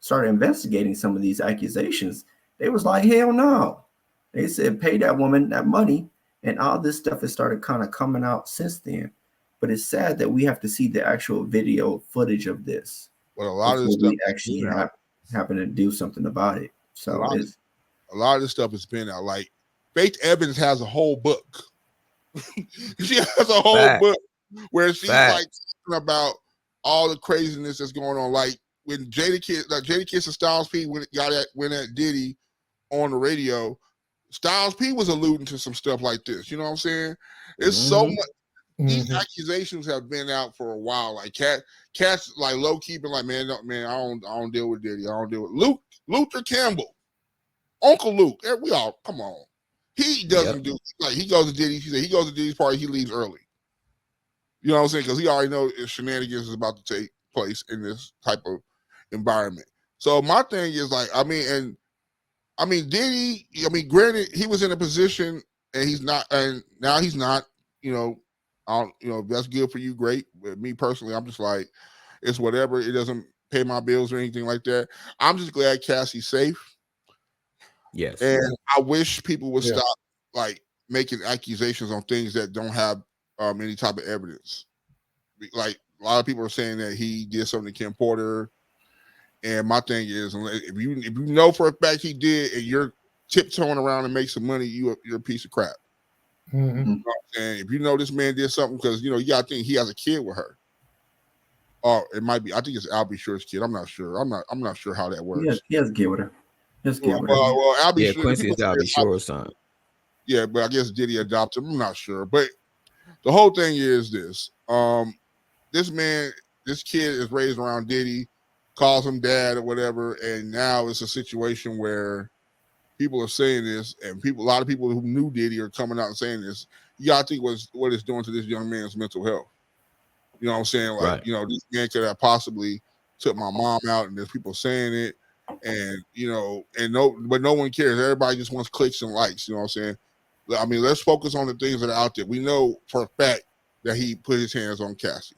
started investigating some of these accusations, they was like, hell no. They said, pay that woman that money. And all this stuff has started kind of coming out since then. But it's sad that we have to see the actual video footage of this. Well, a lot of this stuff we actually happen to do something about it. So a lot of this stuff has been out. Like Faith Evans has a whole book. She has a whole book where she's like talking about all the craziness that's going on. Like when Jadakiss and Styles P went at Diddy on the radio, Styles P was alluding to some stuff like this. You know what I'm saying? It's so much. These accusations have been out for a while. Like Cat's like low key been like, man, I don't deal with Diddy. I don't deal with Luther Campbell, Uncle Luke. We all come on. He doesn't do like he goes to Diddy. He goes to Diddy's party. He leaves early. You know what I'm saying? Because he already knows shenanigans is about to take place in this type of environment. So my thing is like, Diddy. Granted, he was in a position and he's not, and now he's not. That's good for you. Great. But me personally, I'm just like, it's whatever. It doesn't pay my bills or anything like that. I'm just glad Cassie's safe. Yes. And I wish people would stop like making accusations on things that don't have any type of evidence. Like a lot of people are saying that he did something to Kim Porter. And my thing is, if you know for a fact he did, and you're tiptoeing around and make some money, you're a piece of crap. You know what I'm saying? If you know this man did something, because you got to think he has a kid with her. Or it might be, I think it's Albie Shure's kid. I'm not sure. I'm not sure how that works. He has a kid with her. Well, Albie Shure, Quincy is Albie Shure's son. Yeah, but I guess Diddy adopted him. I'm not sure. But the whole thing is this. This kid is raised around Diddy, calls him dad or whatever, and now it's a situation where people are saying this, and a lot of people who knew Diddy are coming out and saying this. You gotta think what it's doing to this young man's mental health. You know what I'm saying? Like, this man could have possibly took my mom out, and there's people saying it, and but no one cares. Everybody just wants clicks and likes. You know what I'm saying? Let's focus on the things that are out there. We know for a fact that he put his hands on Cassie.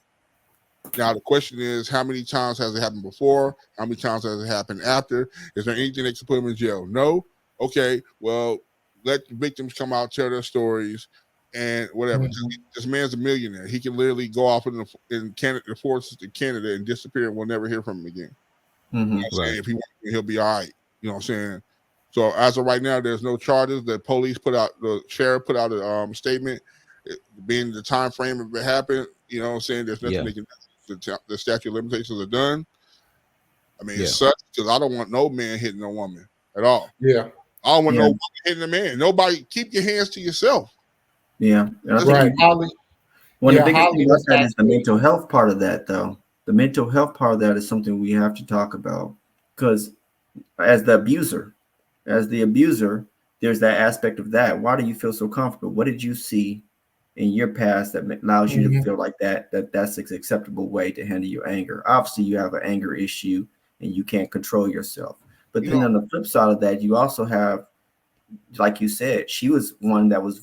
Now the question is, how many times has it happened before? How many times has it happened after? Is there anything that can put him in jail? No. Okay, well, let the victims come out, tell their stories, and whatever. This man's a millionaire. He can literally go off in Canada, the forces in Canada, and disappear, and we'll never hear from him again. You know what I'm saying? If he wants, he'll be all right. You know what I'm saying? So as of right now, there's no charges. The sheriff put out a statement, being the time frame of it happened. You know what I'm saying? There's nothing they can. The statute of limitations are done. It sucks because I don't want no man hitting no woman at all. Yeah. I don't want no woman hitting a man. Nobody, keep your hands to yourself. Yeah. And I think one of the biggest things about that is the mental health part of that, though. The mental health part of that is something we have to talk about, because as the abuser, there's that aspect of that. Why do you feel so comfortable? What did you see in your past that allows you to feel like that's an acceptable way to handle your anger? Obviously, you have an anger issue and you can't control yourself. But then on the flip side of that, you also have, like you said, she was one that was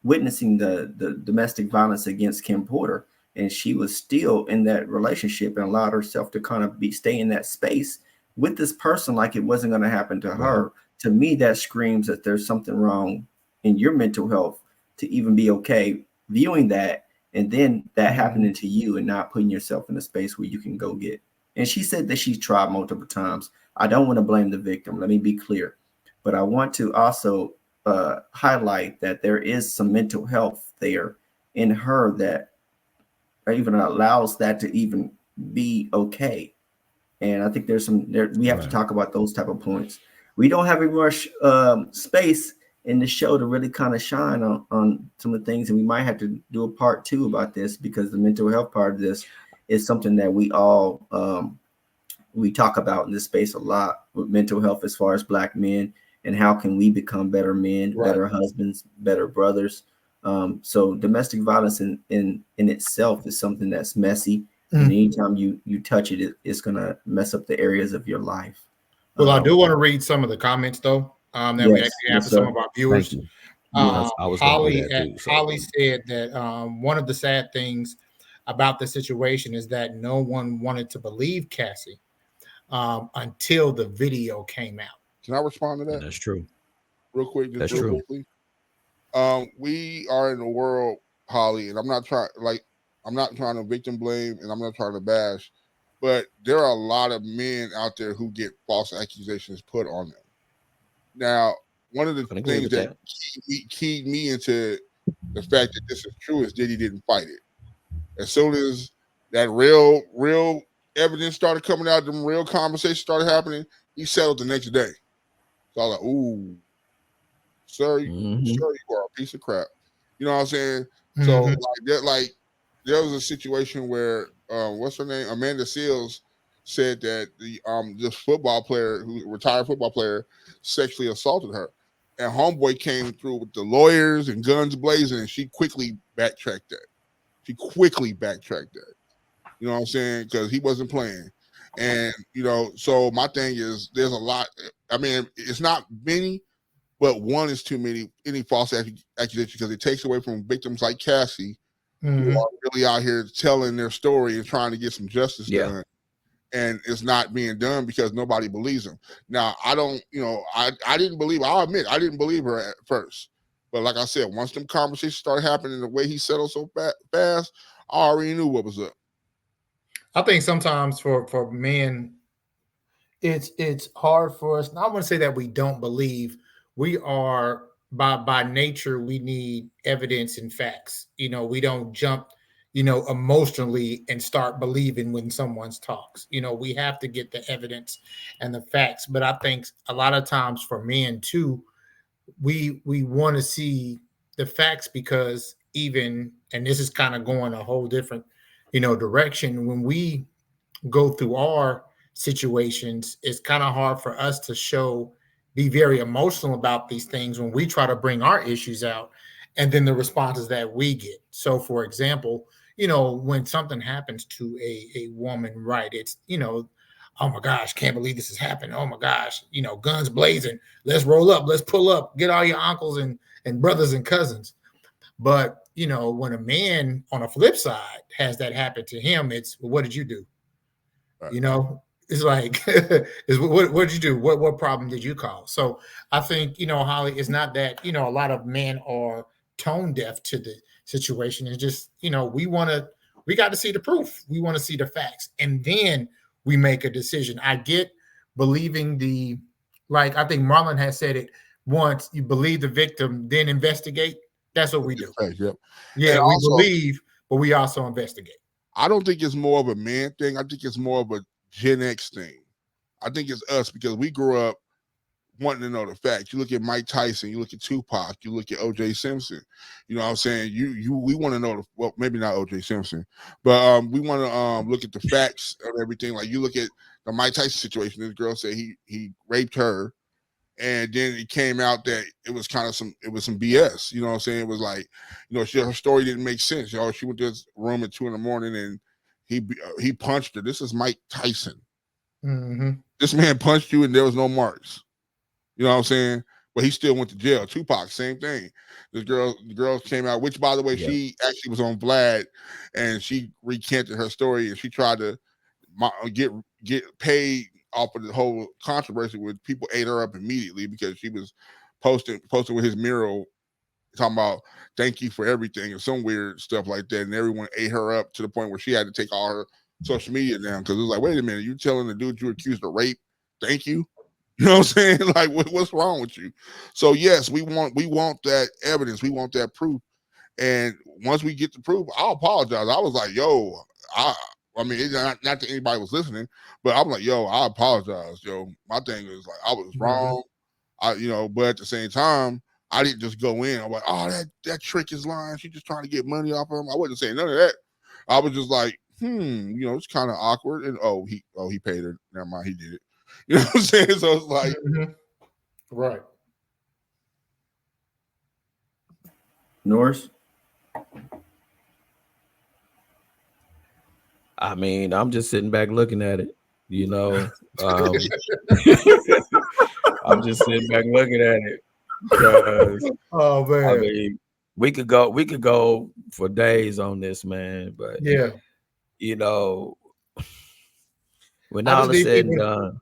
witnessing the domestic violence against Kim Porter. and she was still in that relationship and allowed herself to kind of stay in that space with this person like it wasn't going to happen to her. To me, that screams that there's something wrong in your mental health to even be okay viewing that, and then that happening to you and not putting yourself in a space where you can go get. And she said that she's tried multiple times. I don't want to blame the victim. Let me be clear. But I want to also highlight that there is some mental health there in her that even allows that to even be okay. And I think there's some there, we have to talk about those type of points. We don't have any more space in the show to really kind of shine on some of the things, and we might have to do a part 2 about this, because the mental health part of this is something that we all we talk about in this space a lot, with mental health as far as Black men, and how can we become better men, better husbands, better brothers. So domestic violence in itself is something that's messy. And anytime you touch it, it's going to mess up the areas of your life. Well, I do want to read some of the comments, though, that we actually have for some of our viewers. Holly said that one of the sad things about the situation is that no one wanted to believe Cassie until the video came out. Can I respond to that? That's true. Real quick. That's true. Quickly. We are in a world, Holly, and I'm not trying to victim blame, and I'm not trying to bash, but there are a lot of men out there who get false accusations put on them. Now, one of the things that keyed me into the fact that this is true is Diddy didn't fight it. As soon as that real evidence started coming out, them real conversations started happening, he settled the next day. So I was like, ooh, sir, you are a piece of crap. You know what I'm saying? So there was a situation where what's her name? Amanda Seals said that this retired football player sexually assaulted her. And homeboy came through with the lawyers and guns blazing, and she quickly backtracked that. You know what I'm saying? Because he wasn't playing. And, so my thing is there's a lot. I mean, it's not many, but one is too many, any false accusation, because it takes away from victims like Cassie, who are really out here telling their story and trying to get some justice done. And it's not being done because nobody believes them. Now, I didn't believe, I'll admit, I didn't believe her at first. But like I said, once them conversations started happening the way he settled so fast, I already knew what was up. I think sometimes for men, it's hard for us. I want to say that we don't believe. We are by nature, we need evidence and facts. We don't jump, emotionally and start believing when someone talks. We have to get the evidence and the facts. But I think a lot of times for men too, we want to see the facts, because and this is kind of going a whole different, direction. When we go through our situations, it's kind of hard for us to be very emotional about these things when we try to bring our issues out, and then the responses that we get. So for example, when something happens to a woman, right, it's, oh my gosh, can't believe this is happening. Oh my gosh, guns blazing. Let's roll up. Let's pull up. Get all your uncles and brothers and cousins. But, when a man on a flip side has that happen to him, it's, well, what did you do? Right. It's like, what did you do? What problem did you cause? So I think, Holly, it's not that, a lot of men are tone deaf to the situation. It's just, we got to see the proof. We want to see the facts. And then we make a decision. I get believing I think Marlon has said it once, you believe the victim, then investigate. That's what we do. Yep. Yeah, we believe, but we also investigate. I don't think it's more of a man thing. I think it's more of a Gen X thing. I think it's us, because we grew up wanting to know the facts. You look at Mike Tyson, you look at Tupac, you look at O.J. Simpson. You know what I'm saying? We want to know maybe not O.J. Simpson, but we want to look at the facts of everything. Like you look at the Mike Tyson situation. This girl said he raped her, and then it came out that it was some BS. You know what I'm saying? It was like, her story didn't make sense. She went to his room at 2 a.m. and he punched her. This is Mike Tyson. This man punched you and there was no marks. You know what I'm saying? but he still went to jail. Tupac, same thing. The girl came out, which by the way, she actually was on Vlad, and she recanted her story, and she tried to get paid off of the whole controversy with people ate her up immediately because she was posting with his mural talking about thank you for everything and some weird stuff like that, and everyone ate her up to the point where she had to take all her social media down because it was like, wait a minute, you telling the dude you accused of rape, thank you? You know what I'm saying? Like, what's wrong with you? So yes, we want that evidence, we want that proof, and once we get the proof, I'll apologize. I was like, yo, I mean, it's not that anybody was listening, but I'm like, yo, I apologize, yo. My thing is like, I was wrong, but at the same time, I didn't just go in. I'm like, oh, that trick is lying. She's just trying to get money off of him. I wasn't saying none of that. I was just like, it's kind of awkward. And he paid her. Never mind, he did it. You know what I'm saying? So it's like, right. Norris. I mean, I'm just sitting back looking at it, I'm just sitting back looking at it because oh man, I mean, we could go for days on this, man. But when all is said and done,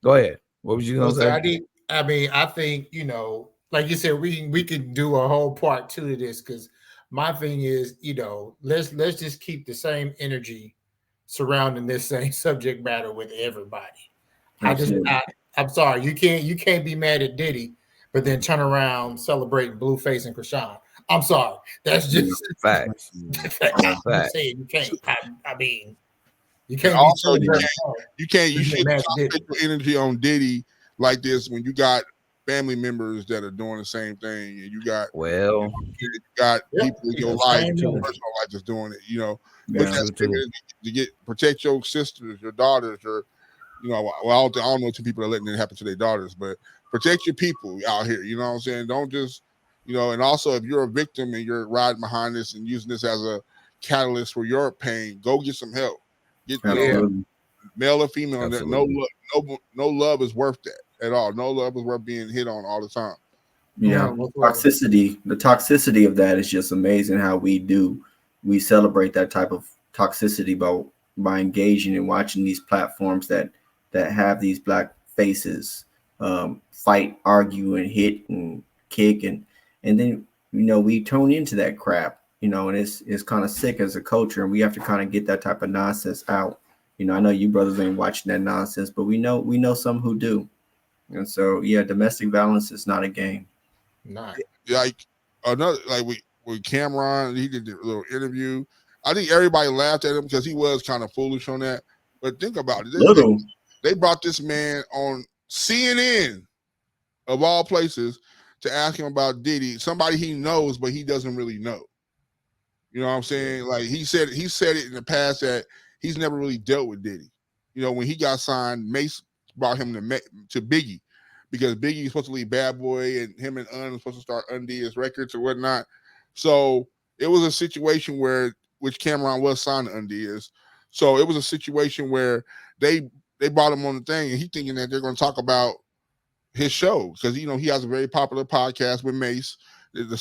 go ahead. What was you gonna say? I think like you said, we could do a whole part 2 of this because my thing is, let's just keep the same energy surrounding this same subject matter with everybody. I'm sorry, you can't be mad at Diddy, but then turn around celebrating Blueface and Krishan. I'm sorry, that's just facts. I'm saying you can't. I mean, you can't. Also, you can't. You shouldn't take your energy on Diddy like this when you got family members that are doing the same thing, and you got people in your life, your personal life, just doing it. To protect your sisters, your daughters, or I don't know two people are letting it happen to their daughters, but protect your people out here. You know what I'm saying? Don't just and also if you're a victim and you're riding behind this and using this as a catalyst for your pain, go get some help. Get male or female. No love is worth that at all. No love is worth being hit on all the time. Yeah, toxicity. The toxicity of that is just amazing. How we celebrate that type of toxicity by engaging and watching these platforms that have these black faces fight, argue, and hit and kick, and then we tune into that crap. And it's kind of sick as a culture, and we have to kind of get that type of nonsense out. I know you brothers ain't watching that nonsense, but we know some who do. And so, domestic violence is not a game. Not like with Cameron, he did the little interview. I think everybody laughed at him because he was kind of foolish on that. But think about it. They brought this man on CNN, of all places, to ask him about Diddy, somebody he knows, but he doesn't really know. You know what I'm saying? Like he said it in the past that he's never really dealt with Diddy. When he got signed, Mace brought him to Biggie because Biggie was supposed to leave Bad Boy, and him and Un was supposed to start Undia's records or whatnot. So it was a situation which Cameron was signed to Undia's. So it was a situation where they brought him on the thing, and he thinking that they're going to talk about his show because he has a very popular podcast with Mace. It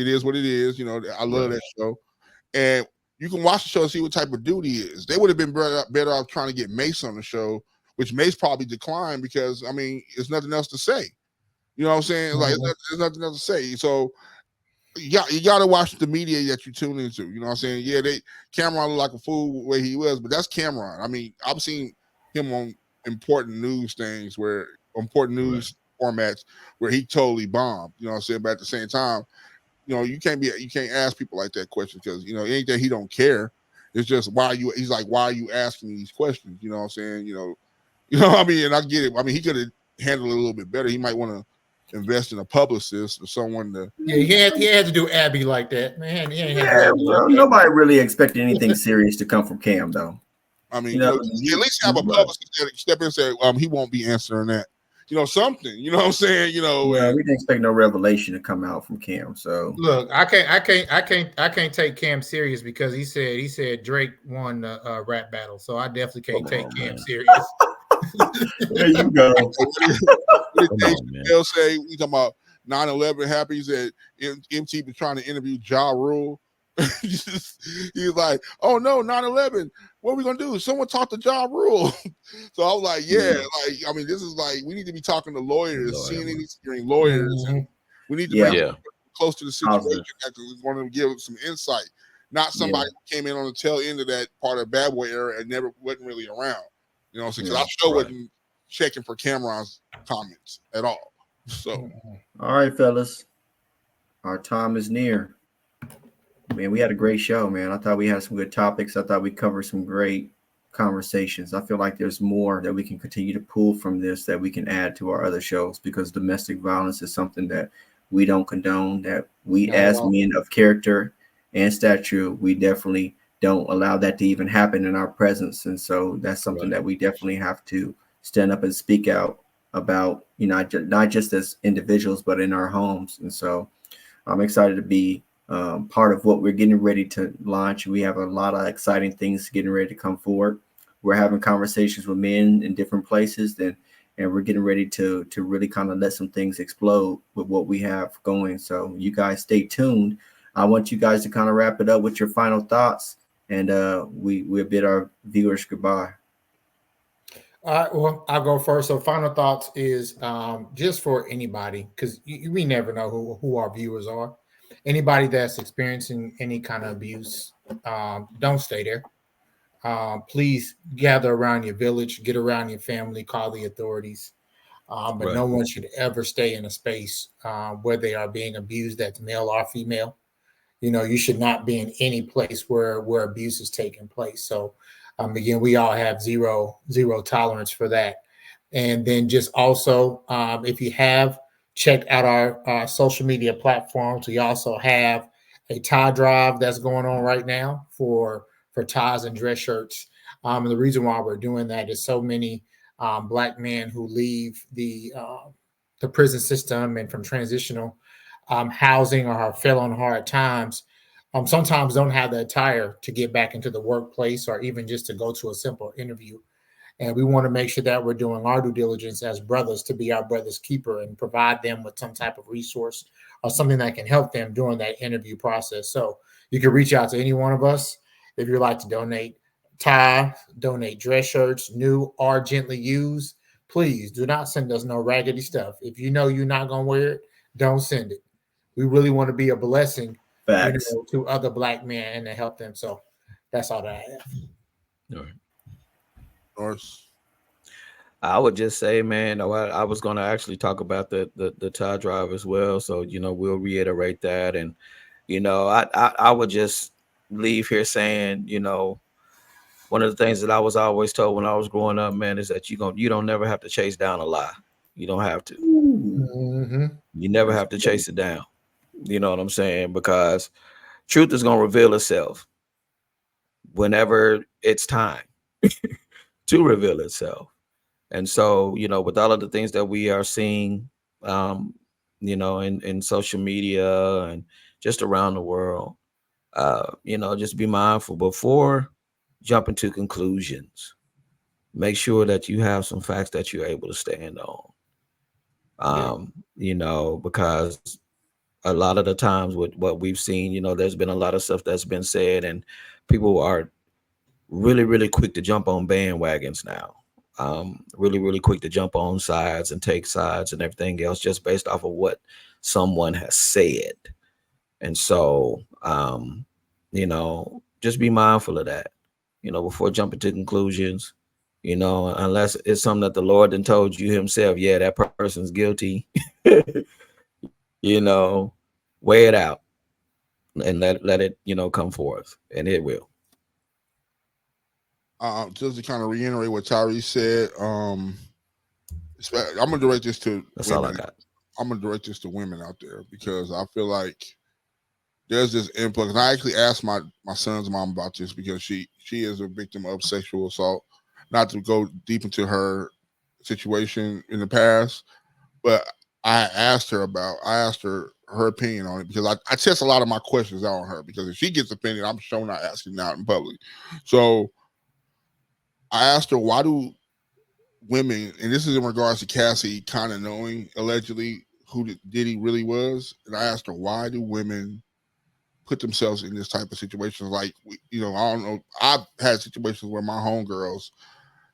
is what it is. I love that show, and you can watch the show and see what type of dude he is. They would have been better off trying to get Mace on the show, which Mace probably declined because there's nothing else to say. You know what I'm saying? Like there's nothing else to say. So you got to watch the media that you tune into. You know what I'm saying? Yeah, Cameron looked like a fool the way he was, but that's Cameron. I've seen him on important news formats where he totally bombed. You know what I'm saying? But at the same time, you can't ask people like that question because it ain't that he don't care. It's just he's like, why are you asking me these questions? You know what I'm saying? And I get it. He could have handled it a little bit better. He might want to invest in a publicist or someone to. Yeah, he had to do Abby like that, man. Nobody really expected anything serious to come from Cam, though. At least have a publicist that step in and say, he won't be answering that. Something. You know what I'm saying? We didn't expect no revelation to come out from Cam. So look, I can't take Cam serious because he said Drake won the rap battle. So I definitely can't take Cam serious. There you go. What did Dave Chappelle say? We talking about 9/11 happened. He said MT been trying to interview Ja Rule. He's like, oh no, 9/11. What are we gonna do? Someone talk to Ja Rule. So I was like, yeah, like I mean, this is like we need to be talking to lawyers, seeing hearing lawyers, and we need to bring close to the situation that we want to give some insight. Not somebody who came in on the tail end of that part of Bad Boy era and never wasn't really around. You know, because I sure wasn't checking for Cameron's comments at all. So, all right, fellas, our time is near. Man, we had a great show, man. I thought we had some good topics. I thought we covered some great conversations. I feel like there's more that we can continue to pull from this that we can add to our other shows, because domestic violence is something that we don't condone, that we as men of character and stature, we definitely don't allow that to even happen in our presence. And so that's something that we definitely have to stand up and speak out about, you know, not just as individuals, but in our homes. And so I'm excited to be part of what we're getting ready to launch. We have a lot of exciting things getting ready to come forward. We're having conversations with men in different places, and we're getting ready to really kind of let some things explode with what we have going. So you guys stay tuned. I want you guys to kind of wrap it up with your final thoughts, and we'll bid our viewers goodbye. All right, well, I'll go first. So final thoughts is just for anybody, because we never know who our viewers are. Anybody that's experiencing any kind of abuse, don't stay there. Please gather around your village, get around your family, call the authorities. But no one should ever stay in a space where they are being abused, that's male or female. You know, you should not be in any place where abuse is taking place. So again, we all have zero tolerance for that. And then just also, if you have checked out our social media platforms, we also have a tie drive that's going on right now for ties and dress shirts. And the reason why we're doing that is so many Black men who leave the prison system and from transitional housing or fell on hard times, sometimes don't have the attire to get back into the workplace or even just to go to a simple interview. And we want to make sure that we're doing our due diligence as brothers to be our brother's keeper and provide them with some type of resource or something that can help them during that interview process. So you can reach out to any one of us if you'd like to donate tie, donate dress shirts, new or gently used. Please do not send us no raggedy stuff. If you know you're not going to wear it, don't send it. We really want to be a blessing to other Black men and to help them. So that's all that I have. All right. Norris. I would just say, man, I was going to actually talk about the tie drive as well. So, you know, we'll reiterate that. And, you know, I would just leave here saying, you know, one of the things that I was always told when I was growing up, man, is that you don't never have to chase down a lie. You don't have to. Mm-hmm. You never have to chase it down. You know what I'm saying? Because truth is going to reveal itself whenever it's time to reveal itself. And so, you know, with all of the things that we are seeing, you know, in social media and just around the world, you know, just be mindful before jumping to conclusions. Make sure that you have some facts that you're able to stand on. You know, because a lot of the times with what we've seen, you know, there's been a lot of stuff that's been said, and people are really, really quick to jump on bandwagons now. Really, really quick to jump on sides and take sides and everything else just based off of what someone has said. And so, you know, just be mindful of that, you know, before jumping to conclusions, you know, unless it's something that the Lord then told you himself, yeah, that person's guilty, you know, weigh it out and let it, you know, come forth, and it will. Just to kind of reiterate what Tyree said, I'm gonna direct this to That's women. all I got. I'm gonna direct this to women out there because I feel like there's this influx. And I actually asked my son's mom about this because she is a victim of sexual assault. Not to go deep into her situation in the past, but I asked her her opinion on it because I test a lot of my questions out on her because if she gets offended, I'm sure not asking out in public. So I asked her, why do women, and this is in regards to Cassie kind of knowing allegedly who Diddy really was, and I asked her, why do women put themselves in this type of situations? Like, I don't know. I've had situations where my homegirls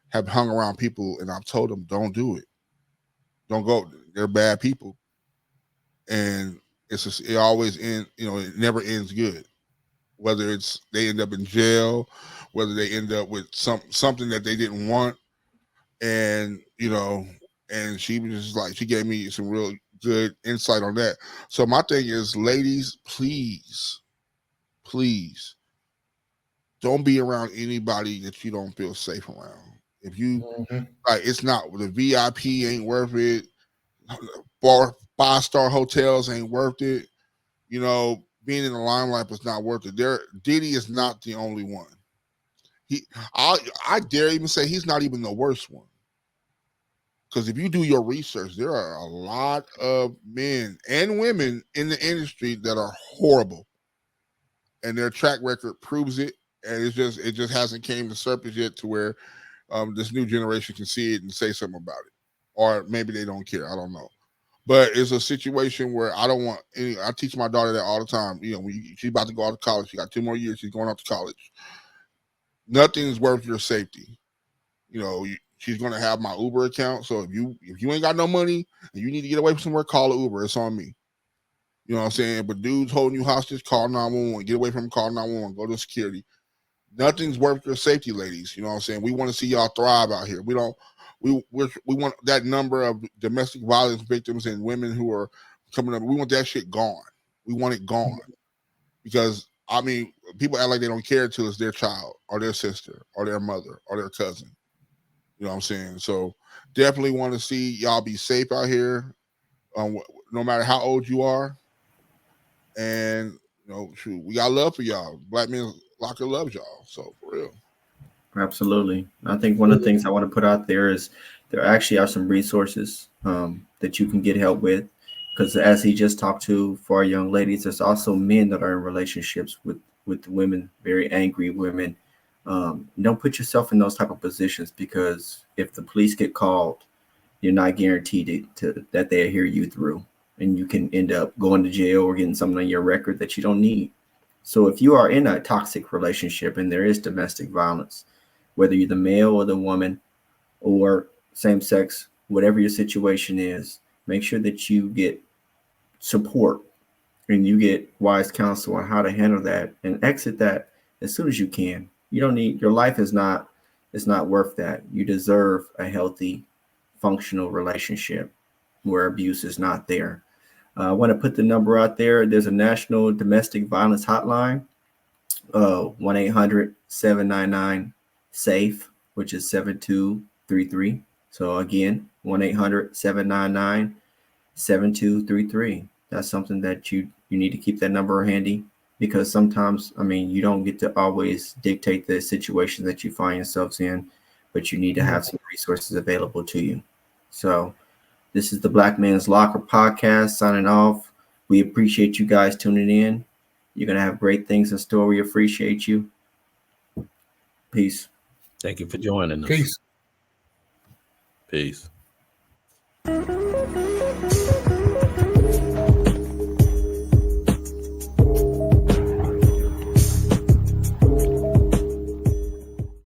have hung around people, and I've told them, don't do it. Don't go. They're bad people, and it always ends. It never ends good. Whether it's they end up in jail, whether they end up with something that they didn't want, and and she was just like, she gave me some real good insight on that. So my thing is, ladies, please don't be around anybody that you don't feel safe around. If you like, it's not, the VIP ain't worth it. 5-star hotels ain't worth it. Being in the limelight is not worth it. Diddy is not the only one. I dare even say he's not even the worst one. Because if you do your research, there are a lot of men and women in the industry that are horrible, and their track record proves it. And it just hasn't came to surface yet to where this new generation can see it and say something about it, or maybe they don't care. I don't know. But it's a situation where I don't want any. I teach my daughter that all the time. She's about to go out to college. She got 2 more years. She's going out to college. Nothing's worth your safety. She's going to have my Uber account. So if you ain't got no money and you need to get away from somewhere, call an Uber. It's on me. You know what I'm saying? But dudes holding you hostage, call 911. Get away from them, call 911. Go to security. Nothing's worth your safety, ladies. You know what I'm saying? We want to see y'all thrive out here. We want that number of domestic violence victims and women who are coming up. We want that shit gone. We want it gone. Because, people act like they don't care until it's their child or their sister or their mother or their cousin. You know what I'm saying? So definitely want to see y'all be safe out here, no matter how old you are. And, we got love for y'all. Black Men Locker loves y'all. So for real. Absolutely. I think one of the things I want to put out there is there actually are some resources that you can get help with. Because as he just talked to, for our young ladies, there's also men that are in relationships with women, very angry women. Don't put yourself in those type of positions, because if the police get called, you're not guaranteed that they'll hear you through, and you can end up going to jail or getting something on your record that you don't need. So if you are in a toxic relationship and there is domestic violence, whether you're the male or the woman or same sex, whatever your situation is, make sure that you get support and you get wise counsel on how to handle that and exit that as soon as you can. You don't need, your life is not worth that. You deserve a healthy, functional relationship where abuse is not there. I want to put the number out there. There's a national domestic violence hotline, 1-800-799-SAFE, which is 7233. So again, 1-800-799-7233. That's something that you need to keep that number handy, because sometimes, you don't get to always dictate the situation that you find yourselves in, but you need to have some resources available to you. So this is the Black Man's Locker podcast signing off. We appreciate you guys tuning in. You're going to have great things in store. We appreciate you. Peace. Thank you for joining us. Peace. Peace.